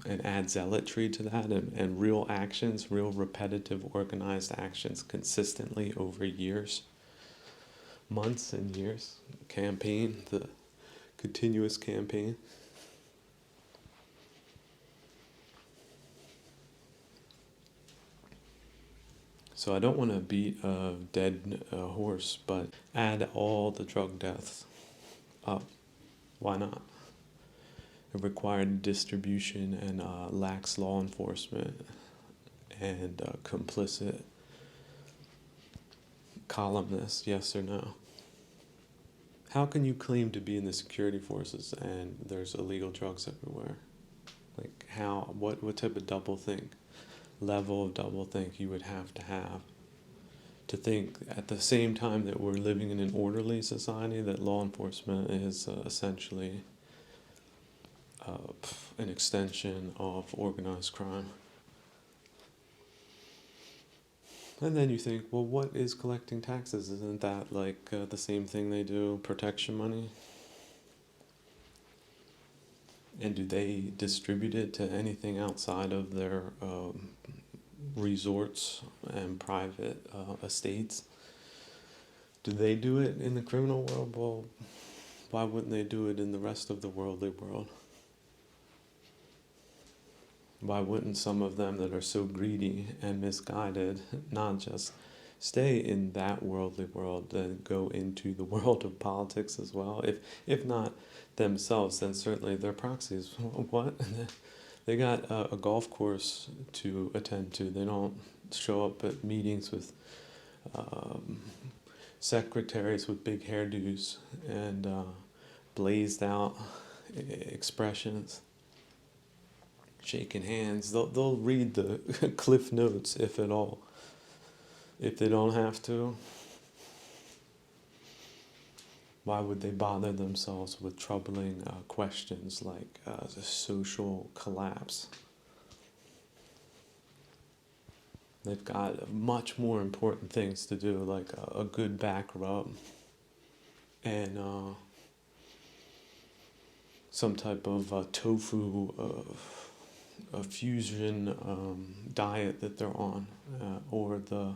and add zealotry to that, and real actions, real repetitive organized actions consistently over years, months and years, campaign, the continuous campaign? So I don't want to beat a dead horse, but add all the drug deaths up. Why not? It required distribution and lax law enforcement and complicit columnists, yes or no? How can you claim to be in the security forces and there's illegal drugs everywhere? Like how, what type of doublethink, level of doublethink you would have to think at the same time that we're living in an orderly society, that law enforcement is essentially an extension of organized crime. And then you think, well, what is collecting taxes? Isn't that like the same thing they do, protection money? And do they distribute it to anything outside of their resorts and private estates? Do they do it in the criminal world? Well, why wouldn't they do it in the rest of the worldly world? Why wouldn't some of them that are so greedy and misguided not just stay in that worldly world, then go into the world of politics as well? If not themselves, then certainly their proxies. What? They got a golf course to attend to. They don't show up at meetings with secretaries with big hairdos and blazed out expressions, shaking hands. They'll read the cliff notes, if at all, if they don't have to. Why would they bother themselves with troubling questions like the social collapse? They've got much more important things to do, like a good back rub and some type of tofu a fusion diet that they're on, or the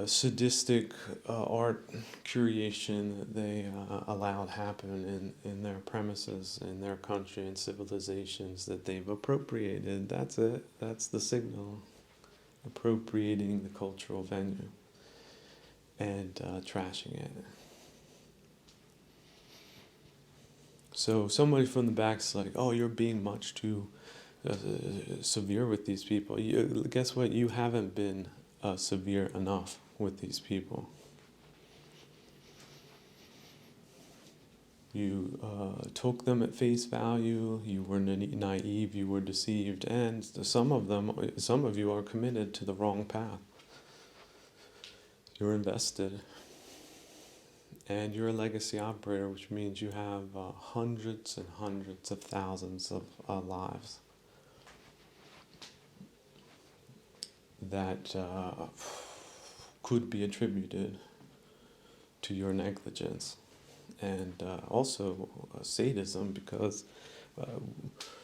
sadistic art curation that they allowed happen in their premises, in their country and civilizations that they've appropriated. That's it. That's the signal. Appropriating the cultural venue and trashing it. So somebody from the back's like, oh, you're being much too severe with these people. Guess what? You haven't been severe enough with these people. You took them at face value. You were naive. You were deceived, and some of you are committed to the wrong path. You're invested, and you're a legacy operator, which means you have hundreds and hundreds of thousands of lives that could be attributed to your negligence. And also sadism, because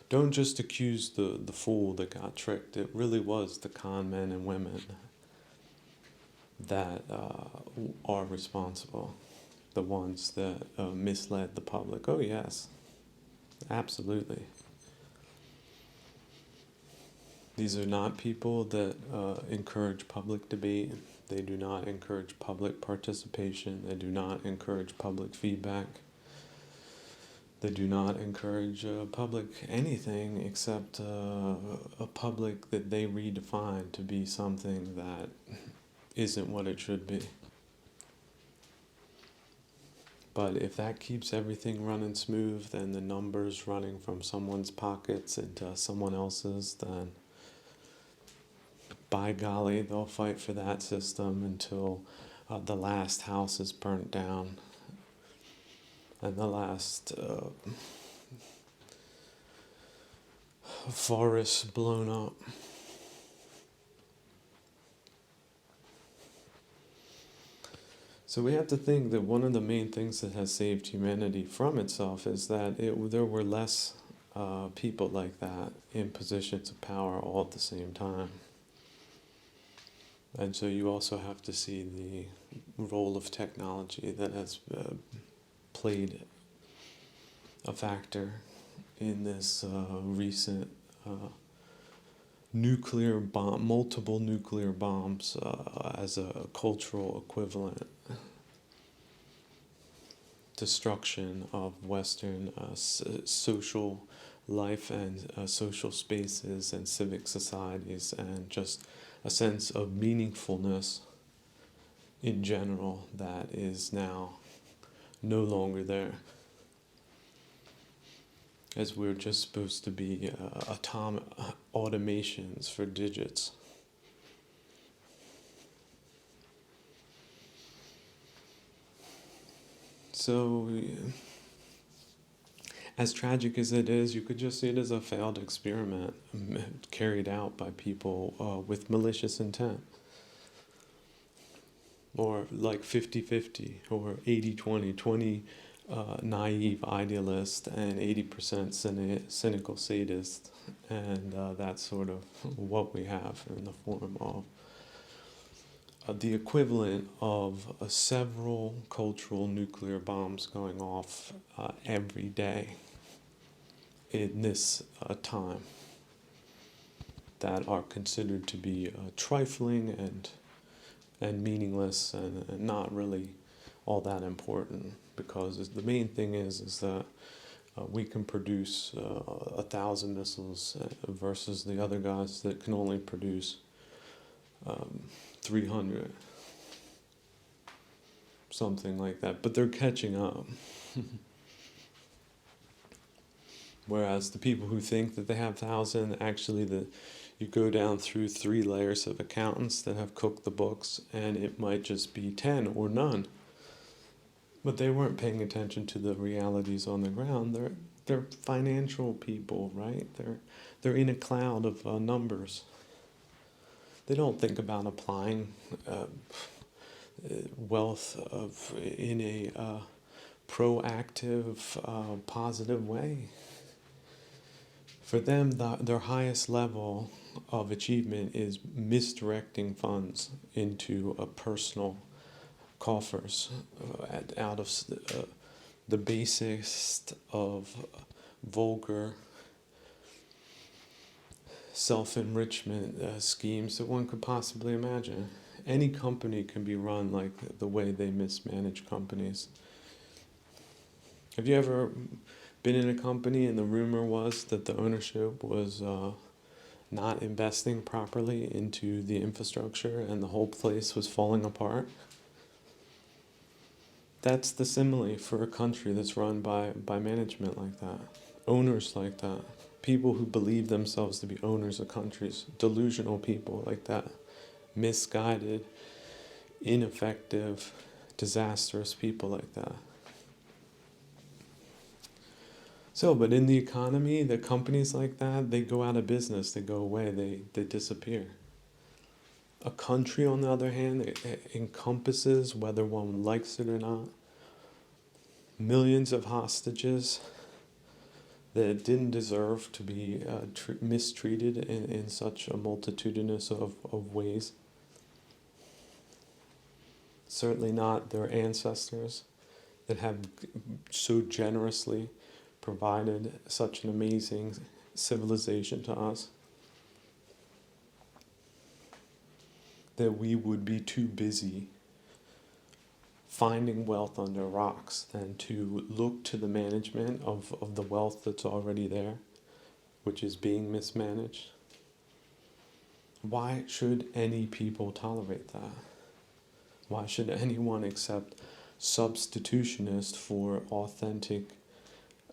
don't just accuse the fool that got tricked. It really was the con men and women that are responsible, the ones that misled the public. Oh yes, absolutely. These are not people that encourage public debate. They do not encourage public participation. They do not encourage public feedback. They do not encourage public anything except a public that they redefine to be something that isn't what it should be. But if that keeps everything running smooth and the numbers running from someone's pockets into someone else's, then by golly, they'll fight for that system until the last house is burnt down and the last forest blown up. So we have to think that one of the main things that has saved humanity from itself is that there were less people like that in positions of power all at the same time. And so you also have to see the role of technology that has played a factor in this recent nuclear bomb, multiple nuclear bombs as a cultural equivalent destruction of Western social life and social spaces and civic societies, and just a sense of meaningfulness in general that is now no longer there. As we're just supposed to be automations for digits. So, as tragic as it is, you could just see it as a failed experiment carried out by people with malicious intent. Or like 50-50, or 80-20, 20 naive idealist and 80% cynical sadist. And that's sort of what we have in the form of the equivalent of several cultural nuclear bombs going off every day in this time that are considered to be trifling and meaningless and not really all that important, because the main thing is that we can produce 1,000 missiles versus the other guys that can only produce 300, something like that. But they're catching up. Whereas the people who think that they have 1,000, actually you go down through 3 layers of accountants that have cooked the books, and it might just be 10 or none. But they weren't paying attention to the realities on the ground. They're financial people, right? They're in a cloud of numbers. They don't think about applying wealth in a proactive, positive way. For them, their highest level of achievement is misdirecting funds into a personal coffers out of the basest of vulgar self-enrichment schemes that one could possibly imagine. Any company can be run like the way they mismanage companies. Have you ever been in a company and the rumor was that the ownership was not investing properly into the infrastructure and the whole place was falling apart? That's the simile for a country that's run by management like that, owners like that, people who believe themselves to be owners of countries, delusional people like that, misguided, ineffective, disastrous people like that. So, but in the economy, the companies like that, they go out of business, they go away, they disappear. A country, on the other hand, it encompasses, whether one likes it or not, millions of hostages that didn't deserve to be mistreated in such a multitudinous of ways. certainly not their ancestors that have so generously provided such an amazing civilization to us, that we would be too busy finding wealth under rocks than to look to the management of the wealth that's already there, which is being mismanaged. Why should any people tolerate that? Why should anyone accept substitutionists for authentic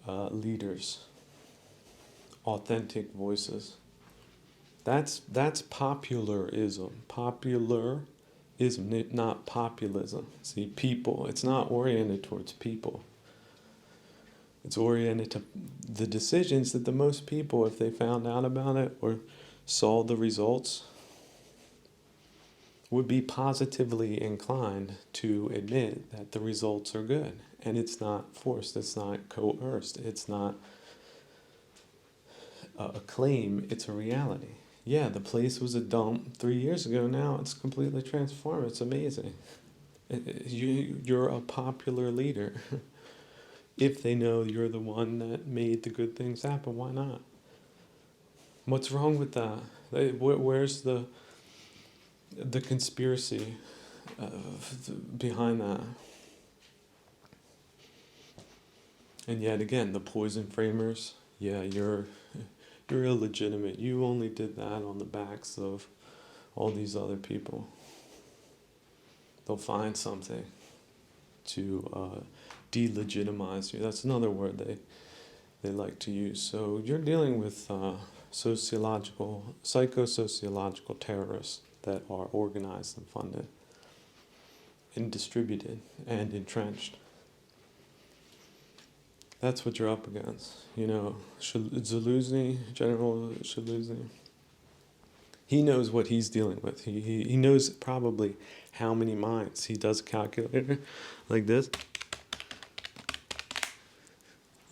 leaders, authentic voices? That's popularism. Popularism, not populism. See, people, it's not oriented towards people. It's oriented to the decisions that the most people, if they found out about it or saw the results, would be positively inclined to admit that the results are good. And it's not forced, it's not coerced, it's not a claim, it's a reality. Yeah, the place was a dump 3 years ago, now it's completely transformed, it's amazing. You're a popular leader. If they know you're the one that made the good things happen, why not? What's wrong with that? Where's the conspiracy behind that? And yet again, the poison framers, yeah, you're illegitimate. You only did that on the backs of all these other people. They'll find something to delegitimize you. That's another word they like to use. So you're dealing with psychosociological terrorists that are organized and funded and distributed and entrenched. That's what you're up against. You know, General Shaluzi, he knows what he's dealing with. He knows probably how many minds. He does a calculator like this.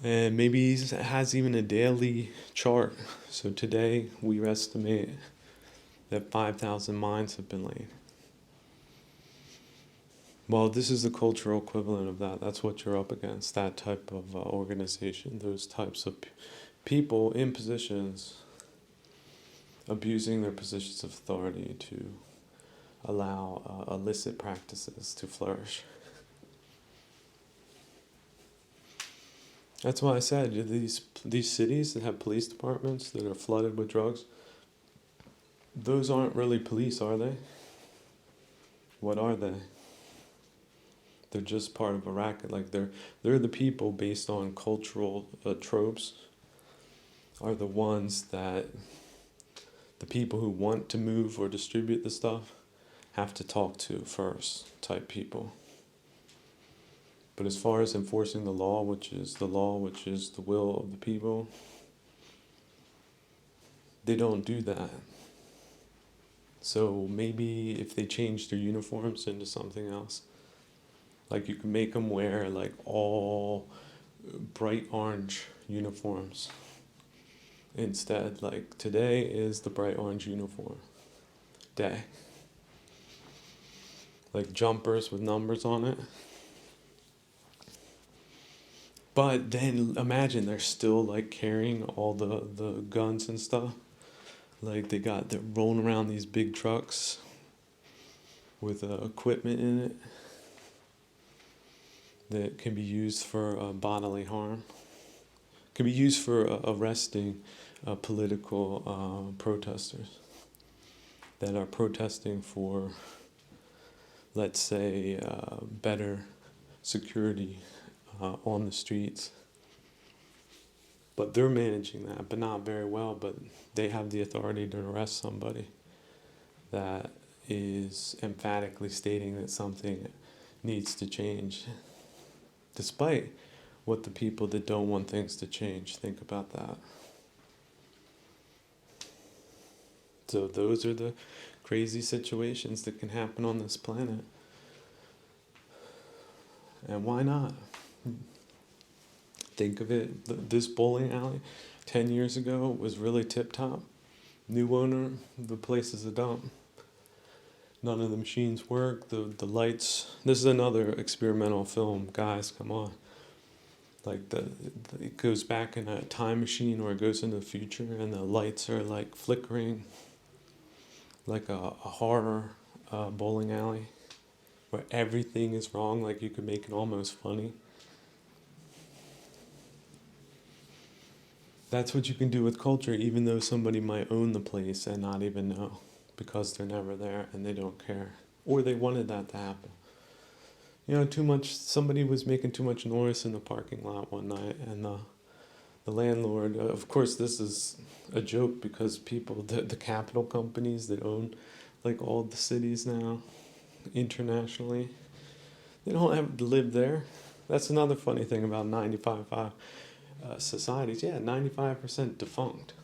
And maybe he has even a daily chart. So today we estimate that 5,000 minds have been laid. Well, this is the cultural equivalent of that. That's what you're up against, that type of organization, those types of people in positions abusing their positions of authority to allow illicit practices to flourish. That's why I said these cities that have police departments that are flooded with drugs, those aren't really police, are they? What are they? They're just part of a racket. Like they're the people based on cultural tropes are the ones that the people who want to move or distribute the stuff have to talk to first, type people. But as far as enforcing the law, which is the will of the people, they don't do that. So maybe if they change their uniforms into something else, like you can make them wear like all bright orange uniforms. Instead, like today is the bright orange uniform day. Like jumpers with numbers on it. But then imagine they're still like carrying all the guns and stuff. Like they're rolling around these big trucks with equipment in it that can be used for bodily harm. Can be used for arresting political protesters that are protesting for, let's say, better security on the streets. But they're managing that, but not very well. But they have the authority to arrest somebody that is emphatically stating that something needs to change, despite what the people that don't want things to change think about that. So those are the crazy situations that can happen on this planet. And why not? Think of it, this bowling alley 10 years ago was really tip-top. New owner, the place is a dump. none of the machines work, the lights. This is another experimental film, guys, come on. Like it goes back in a time machine or it goes into the future and the lights are like flickering like a horror bowling alley where everything is wrong, like you could make it almost funny. That's what you can do with culture, even though somebody might own the place and not even know because they're never there and they don't care. Or they wanted that to happen. You know, somebody was making too much noise in the parking lot one night, and the landlord, of course, this is a joke because the capital companies that own like all the cities now internationally, they don't have to live there. That's another funny thing about 95.5 societies. Yeah, 95% defunct.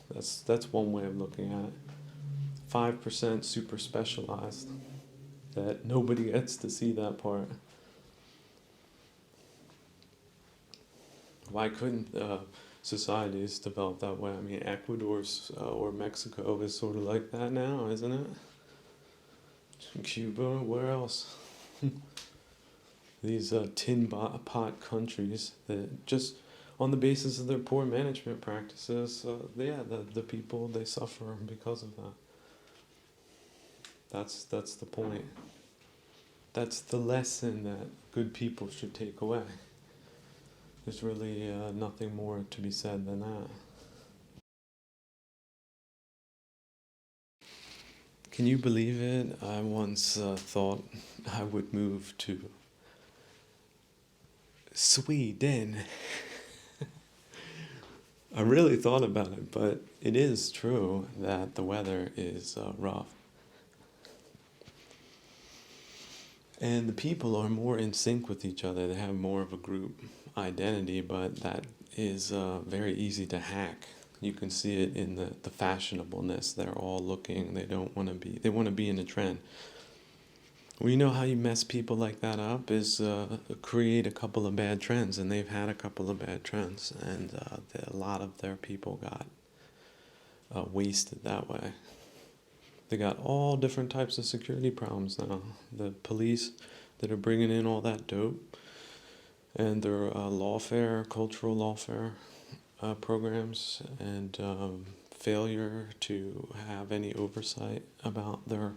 That's one way of looking at it. 5% super specialized. That nobody gets to see that part. Why couldn't societies develop that way? I mean, Ecuador's or Mexico is sort of like that now, isn't it? Cuba, where else? These tin pot countries that just on the basis of their poor management practices, the people, they suffer because of that. That's the point. That's the lesson that good people should take away. There's really nothing more to be said than that. Can you believe it? I once thought I would move to Sweden. I really thought about it, but it is true that the weather is rough. And the people are more in sync with each other. They have more of a group identity, but that is very easy to hack. You can see it in the fashionableness. They're all looking. They want to be in a trend. Well, you know how you mess people like that up is create a couple of bad trends, and they've had a couple of bad trends, and a lot of their people got wasted that way. They got all different types of security problems now. The police that are bringing in all that dope, and their lawfare, cultural lawfare programs, and failure to have any oversight about their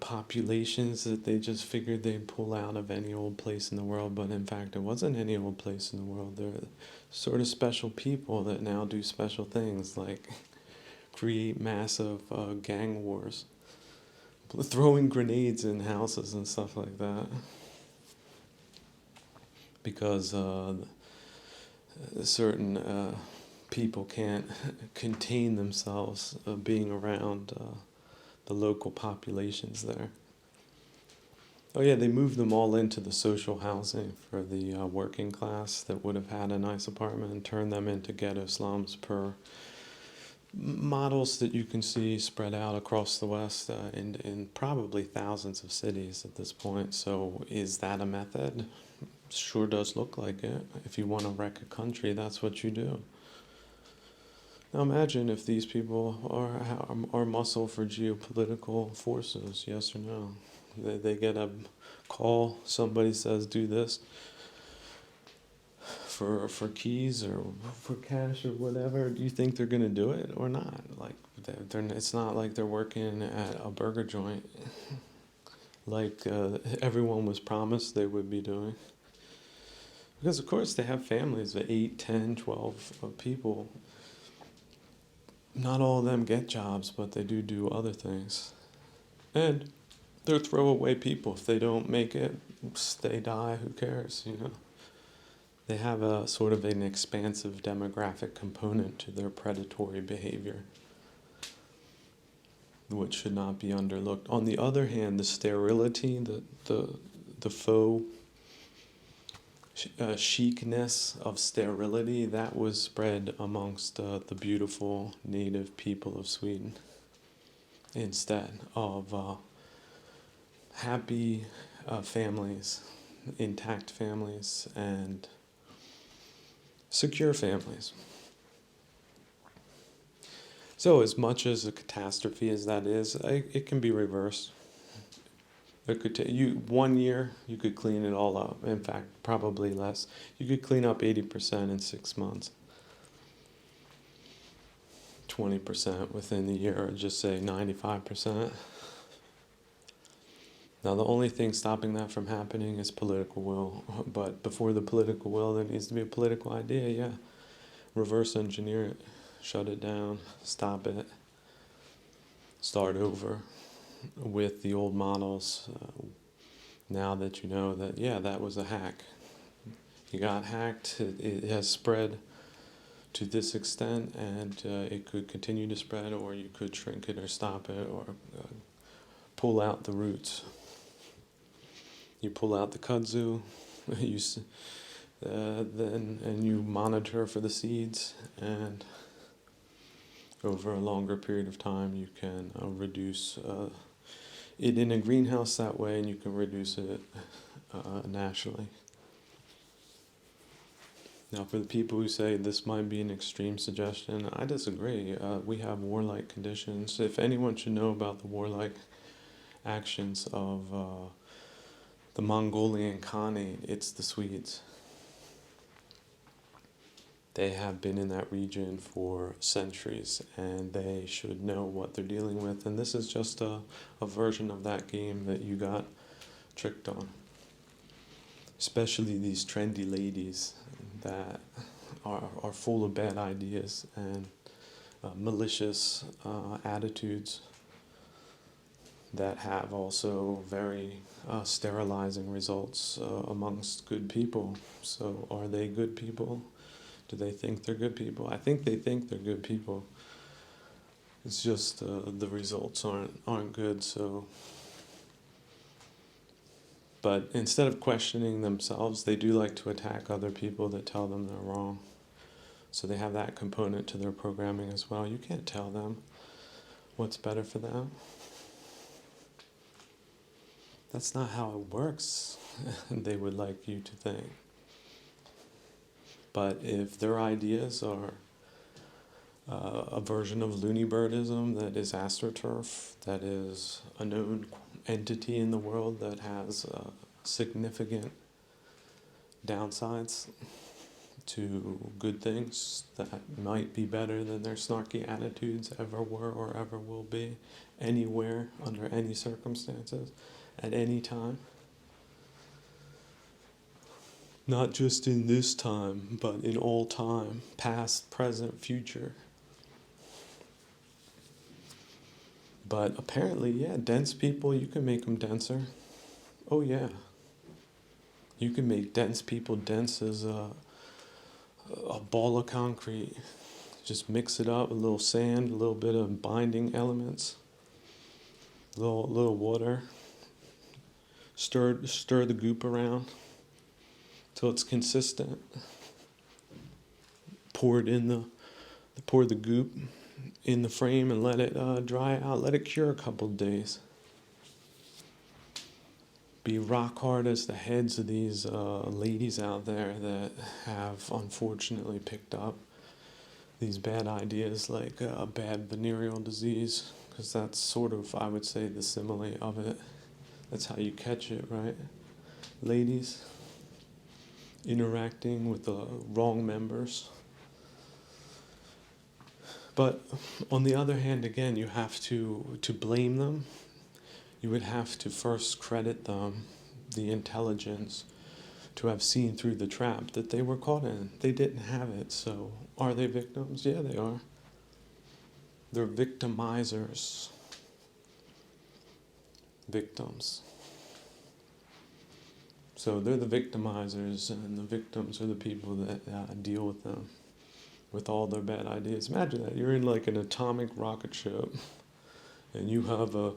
populations that they just figured they'd pull out of any old place in the world, but in fact it wasn't any old place in the world. They're sort of special people that now do special things like create massive gang wars, throwing grenades in houses and stuff like that, because certain people can't contain themselves being around the local populations there. Oh yeah, they moved them all into the social housing for the working class that would have had a nice apartment and turned them into ghetto slums per models that you can see spread out across the West in probably thousands of cities at this point. So is that a method? Sure does look like it. If you want to wreck a country, that's what you do. Now imagine if these people are muscle for geopolitical forces, yes or no? They get a call, somebody says do this for keys or for cash or whatever. Do you think they're going to do it or not? Like it's not like they're working at a burger joint like everyone was promised they would be doing. Because of course they have families of 8, 10, 12 people. Not all of them get jobs, but they do other things. And they're throwaway people. If they don't make it, they die, who cares, you know? They have a sort of an expansive demographic component to their predatory behavior, which should not be underlooked. On the other hand, the sterility, the faux chicness of sterility, that was spread amongst the beautiful native people of Sweden instead of happy families, intact families, and secure families. So as much as a catastrophe as that is, it can be reversed. It could take you 1 year, you could clean it all up. In fact, probably less. You could clean up 80% in 6 months, 20% within the year, or just say 95%. Now, the only thing stopping that from happening is political will. But before the political will, there needs to be a political idea, yeah. Reverse engineer it, shut it down, stop it, start over with the old models. Now that you know that, yeah, that was a hack. You got hacked, it has spread to this extent, and it could continue to spread, or you could shrink it or stop it, or pull out the roots. You pull out the kudzu, and you monitor for the seeds, and over a longer period of time you can reduce it in a greenhouse that way, and you can reduce it naturally. Now, for the people who say this might be an extreme suggestion, I disagree. We have warlike conditions. If anyone should know about the warlike actions of the Mongolian Khanate, it's the Swedes. They have been in that region for centuries, and they should know what they're dealing with. And this is just a version of that game that you got tricked on. Especially these trendy ladies that are full of bad ideas and malicious attitudes that have also very sterilizing results amongst good people. So are they good people? Do they think they're good people? I think they think they're good people. It's just the results aren't good. So, but instead of questioning themselves, they do like to attack other people that tell them they're wrong. So they have that component to their programming as well. You can't tell them what's better for them. That's not how it works. They would like you to think. But if their ideas are a version of loony birdism that is astroturf, that is a known entity in the world that has significant downsides to good things that might be better than their snarky attitudes ever were or ever will be, anywhere, under any circumstances, at any time. Not just in this time, but in all time, past, present, future. But apparently, yeah, dense people, you can make them denser. Oh yeah. You can make dense people dense as a ball of concrete. Just mix it up, a little sand, a little bit of binding elements, a little water. Stir the goop around till it's consistent. Pour the goop in the frame and let it dry out. Let it cure a couple of days. Be rock hard as the heads of these ladies out there that have unfortunately picked up these bad ideas like a bad venereal disease, because that's sort of, I would say, the simile of it. That's how you catch it, right? Ladies interacting with the wrong members. But on the other hand, again, you have to blame them. You would have to first credit them, the intelligence, to have seen through the trap that they were caught in. They didn't have it, so are they victims? Yeah, they are. They're victimizers. Victims. So they're the victimizers, and the victims are the people that deal with them, with all their bad ideas. Imagine that. You're in like an atomic rocket ship, and you have a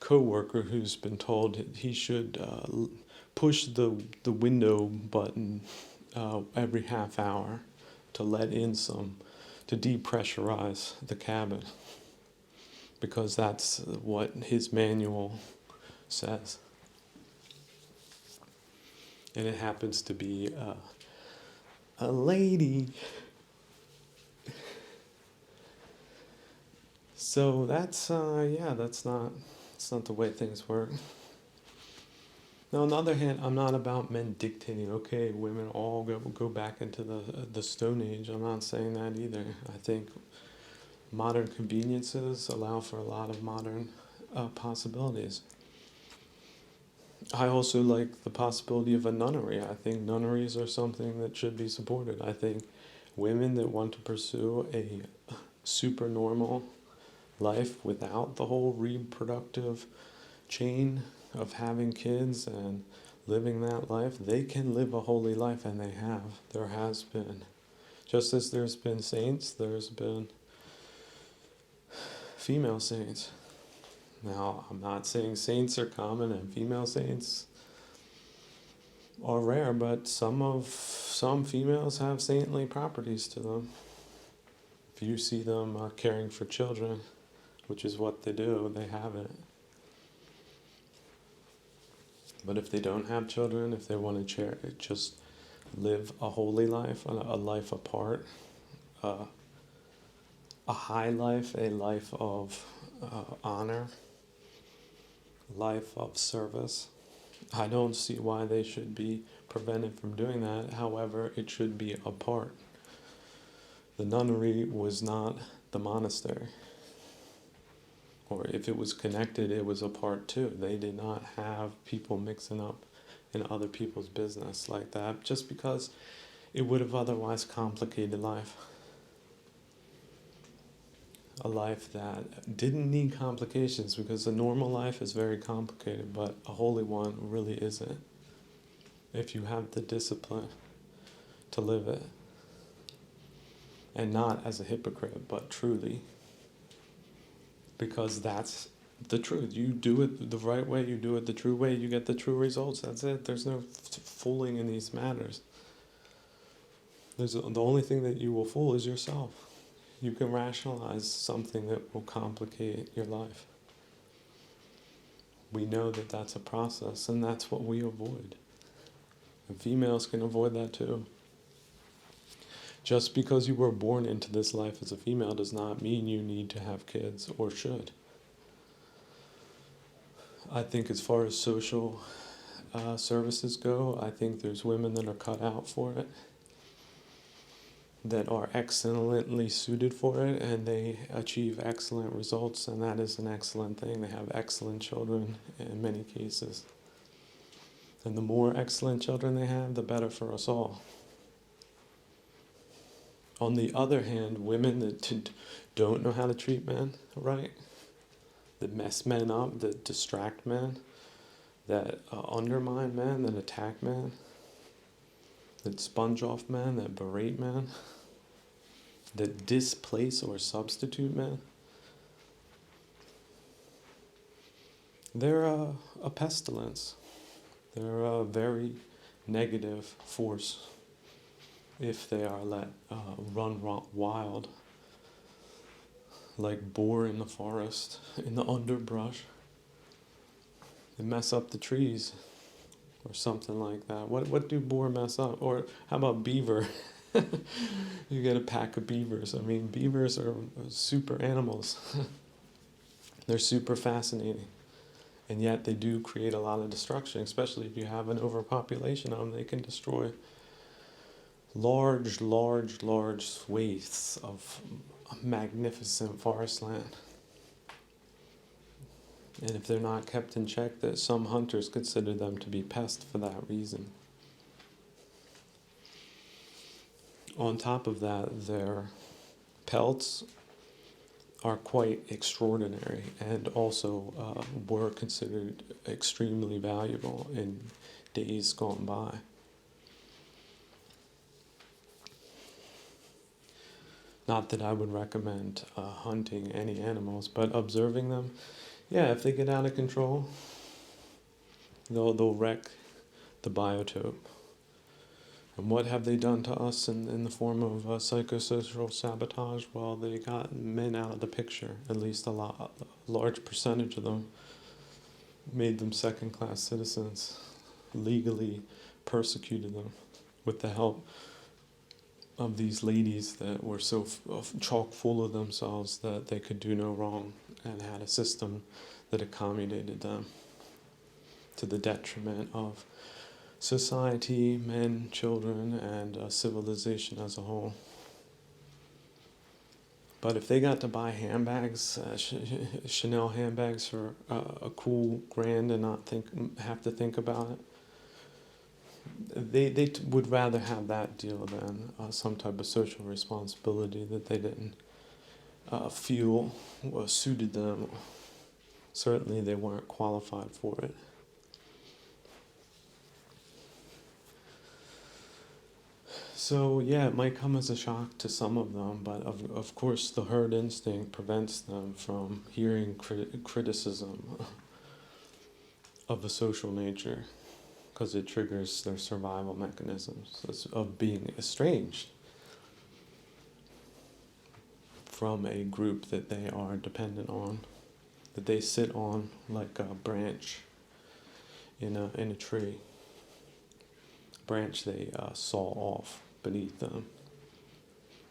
co-worker who's been told he should push the window button every half hour to let in to depressurize the cabin, because that's what his manual says. And it happens to be a lady. So that's it's not the way things work. Now, on the other hand, I'm not about men dictating, okay, women all go back into the Stone Age. I'm not saying that either. I think modern conveniences allow for a lot of modern possibilities. I also like the possibility of a nunnery. I think nunneries are something that should be supported. I think women that want to pursue a super normal life without the whole reproductive chain of having kids and living that life, they can live a holy life, and they have. There has been. Just as there's been saints, there's been female saints. Now, I'm not saying saints are common and female saints are rare, but some females have saintly properties to them. If you see them caring for children, which is what they do, they have it. But if they don't have children, if they want to just live a holy life, a life apart, a high life, a life of honor, life of service, I don't see why they should be prevented from doing that. However, it should be apart. The nunnery was not the monastery. Or if it was connected, it was apart too. They did not have people mixing up in other people's business like that, just because it would have otherwise complicated life. A life that didn't need complications, because a normal life is very complicated, but a holy one really isn't, if you have the discipline to live it. And not as a hypocrite, but truly. Because that's the truth. You do it the right way, you do it the true way, you get the true results. That's it. There's no fooling in these matters. The only thing that you will fool is yourself. You can rationalize something that will complicate your life. We know that that's a process, and that's what we avoid. And females can avoid that too. Just because you were born into this life as a female does not mean you need to have kids or should. I think as far as social services go, I think there's women that are cut out for it, that are excellently suited for it, and they achieve excellent results, and that is an excellent thing. They have excellent children in many cases. And the more excellent children they have, the better for us all. On the other hand, women that don't know how to treat men right, that mess men up, that distract men, that undermine men, that attack men, that sponge off men, that berate men, that displace or substitute men, they're a pestilence. They're a very negative force if they are let run wild, like boar in the forest, in the underbrush. They mess up the trees, or something like that. What do boar mess up? Or how about beaver? You get a pack of beavers. I mean, beavers are super animals. They're super fascinating. And yet they do create a lot of destruction, especially if you have an overpopulation of them. They can destroy large swathes of magnificent forest land. And if they're not kept in check, that some hunters consider them to be pests for that reason. On top of that, their pelts are quite extraordinary, and also were considered extremely valuable in days gone by. Not that I would recommend hunting any animals, but observing them, yeah, if they get out of control, they'll wreck the biotope. And what have they done to us in the form of psychosocial sabotage? Well, they got men out of the picture, at least a large percentage of them, made them second-class citizens, legally persecuted them with the help of these ladies that were so chock full of themselves that they could do no wrong, and had a system that accommodated them to the detriment of society, men, children, and civilization as a whole. But if they got to buy handbags, Chanel handbags for a cool grand, and not have to think about it, they would rather have that deal than some type of social responsibility that they didn't feel suited them. Certainly they weren't qualified for it. So yeah, it might come as a shock to some of them, but of course the herd instinct prevents them from hearing criticism of a social nature, because it triggers their survival mechanisms of being estranged from a group that they are dependent on, that they sit on like a branch in a tree. Branch they saw off beneath them.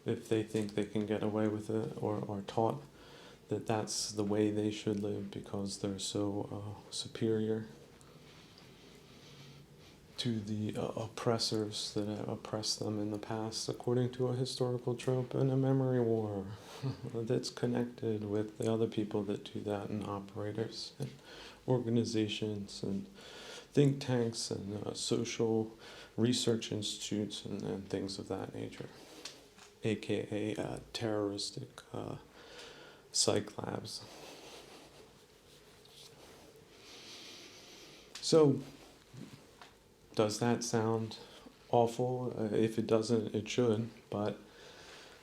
If they think they can get away with it, or are taught that that's the way they should live because they're so superior to the oppressors that oppressed them in the past, according to a historical trope and a memory war that's connected with the other people that do that, and operators and organizations and think tanks and social research institutes and things of that nature, aka terroristic psych labs. So, does that sound awful? If it doesn't, it should. But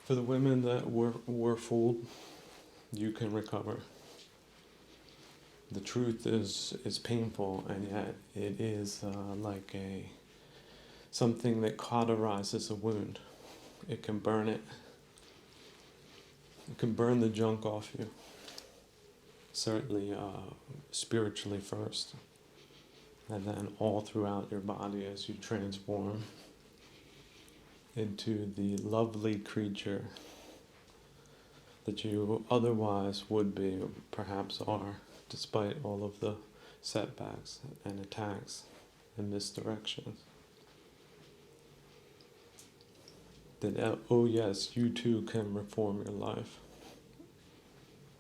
for the women that were fooled, you can recover. The truth is painful, and yet it is like something that cauterizes a wound. It can burn it. It can burn the junk off you. Certainly spiritually first, and then all throughout your body as you transform into the lovely creature that you otherwise would be, or perhaps are, despite all of the setbacks and attacks and misdirections. That, oh yes, you too can reform your life.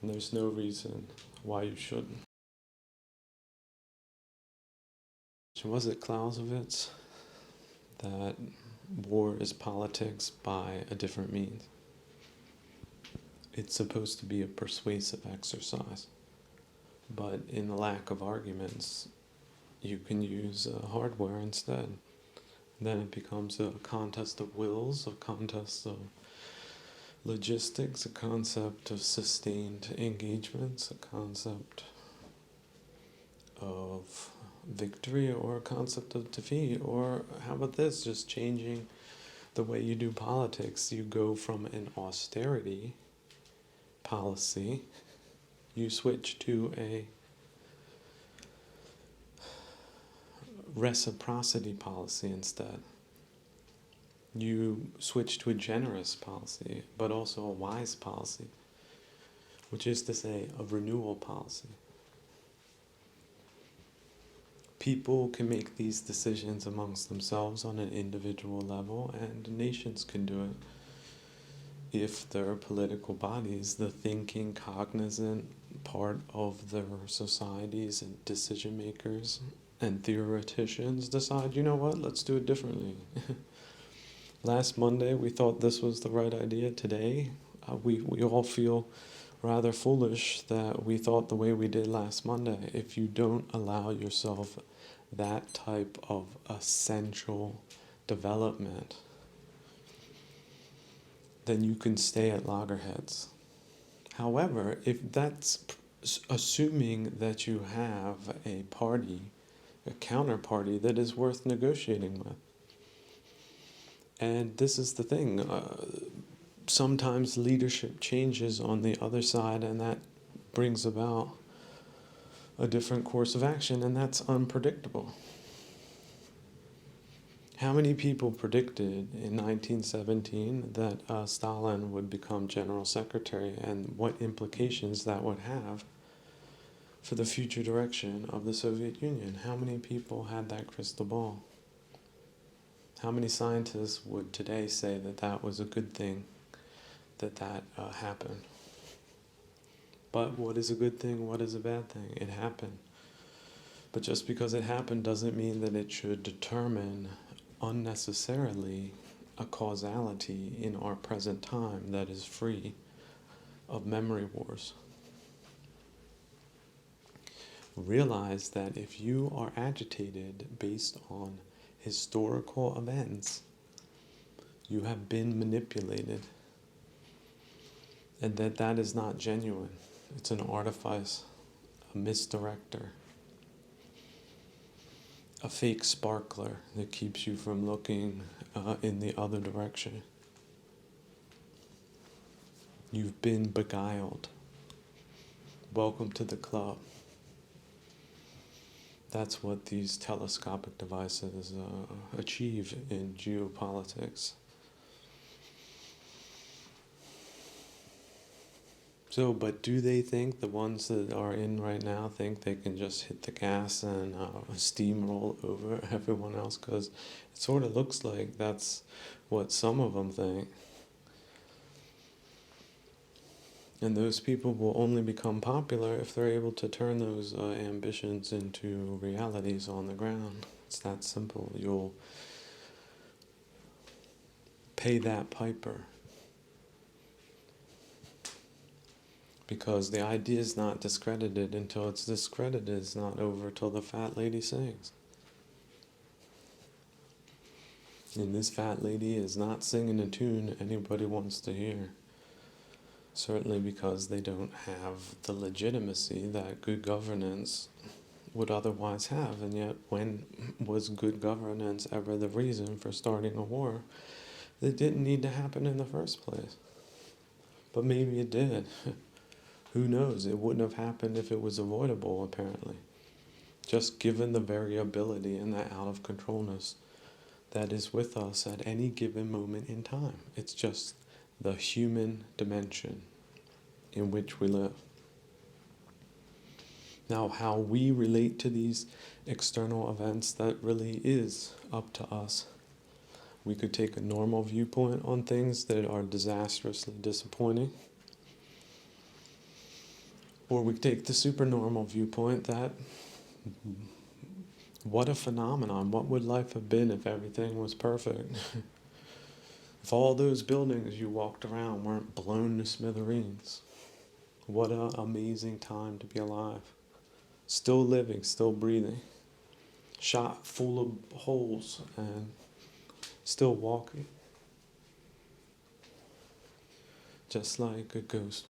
And there's no reason why you shouldn't. Was it Clausewitz that war is politics by a different means? It's supposed to be a persuasive exercise, but in the lack of arguments, you can use hardware instead. Then it becomes a contest of wills, a contest of logistics, a concept of sustained engagements, a concept of victory, or a concept of defeat. Or how about this, just changing the way you do politics? You go from an austerity policy, you switch to a reciprocity policy instead. You switch to a generous policy, but also a wise policy, which is to say, a renewal policy. People can make these decisions amongst themselves on an individual level, and nations can do it if their political bodies, the thinking, cognizant part of their societies and decision makers and theoreticians decide, you know what, let's do it differently. Last Monday we thought this was the right idea. Today we all feel rather foolish that we thought the way we did last Monday. If you don't allow yourself that type of essential development, then you can stay at loggerheads. However, if that's assuming that you have a party, a counterparty that is worth negotiating with. And this is the thing, sometimes leadership changes on the other side, and that brings about a different course of action, and that's unpredictable. How many people predicted in 1917 that Stalin would become general secretary, and what implications that would have for the future direction of the Soviet Union? How many people had that crystal ball? How many scientists would today say that that was a good thing, that happened? But what is a good thing? What is a bad thing? It happened. But just because it happened doesn't mean that it should determine unnecessarily a causality in our present time that is free of memory wars. Realize that if you are agitated based on historical events, you have been manipulated, and that is not genuine. It's an artifice, a misdirector, a fake sparkler that keeps you from looking in the other direction. You've been beguiled. Welcome to the club. That's what these telescopic devices achieve in geopolitics. So, but do they think, the ones that are in right now, think they can just hit the gas and steamroll over everyone else? Because it sort of looks like that's what some of them think. And those people will only become popular if they're able to turn those ambitions into realities on the ground. It's that simple. You'll pay that piper. Because the idea is not discredited until it's discredited. It's not over till the fat lady sings. And this fat lady is not singing a tune anybody wants to hear. Certainly because they don't have the legitimacy that good governance would otherwise have. And yet, when was good governance ever the reason for starting a war that didn't need to happen in the first place? But maybe it did. Who knows? It wouldn't have happened if it was avoidable, apparently. Just given the variability and the out-of-controlness that is with us at any given moment in time. It's just the human dimension in which we live. Now, how we relate to these external events, that really is up to us. We could take a normal viewpoint on things that are disastrously disappointing. Or we take the supernormal viewpoint that, what a phenomenon, what would life have been if everything was perfect? If all those buildings you walked around weren't blown to smithereens. What an amazing time to be alive. Still living, still breathing. Shot full of holes and still walking. Just like a ghost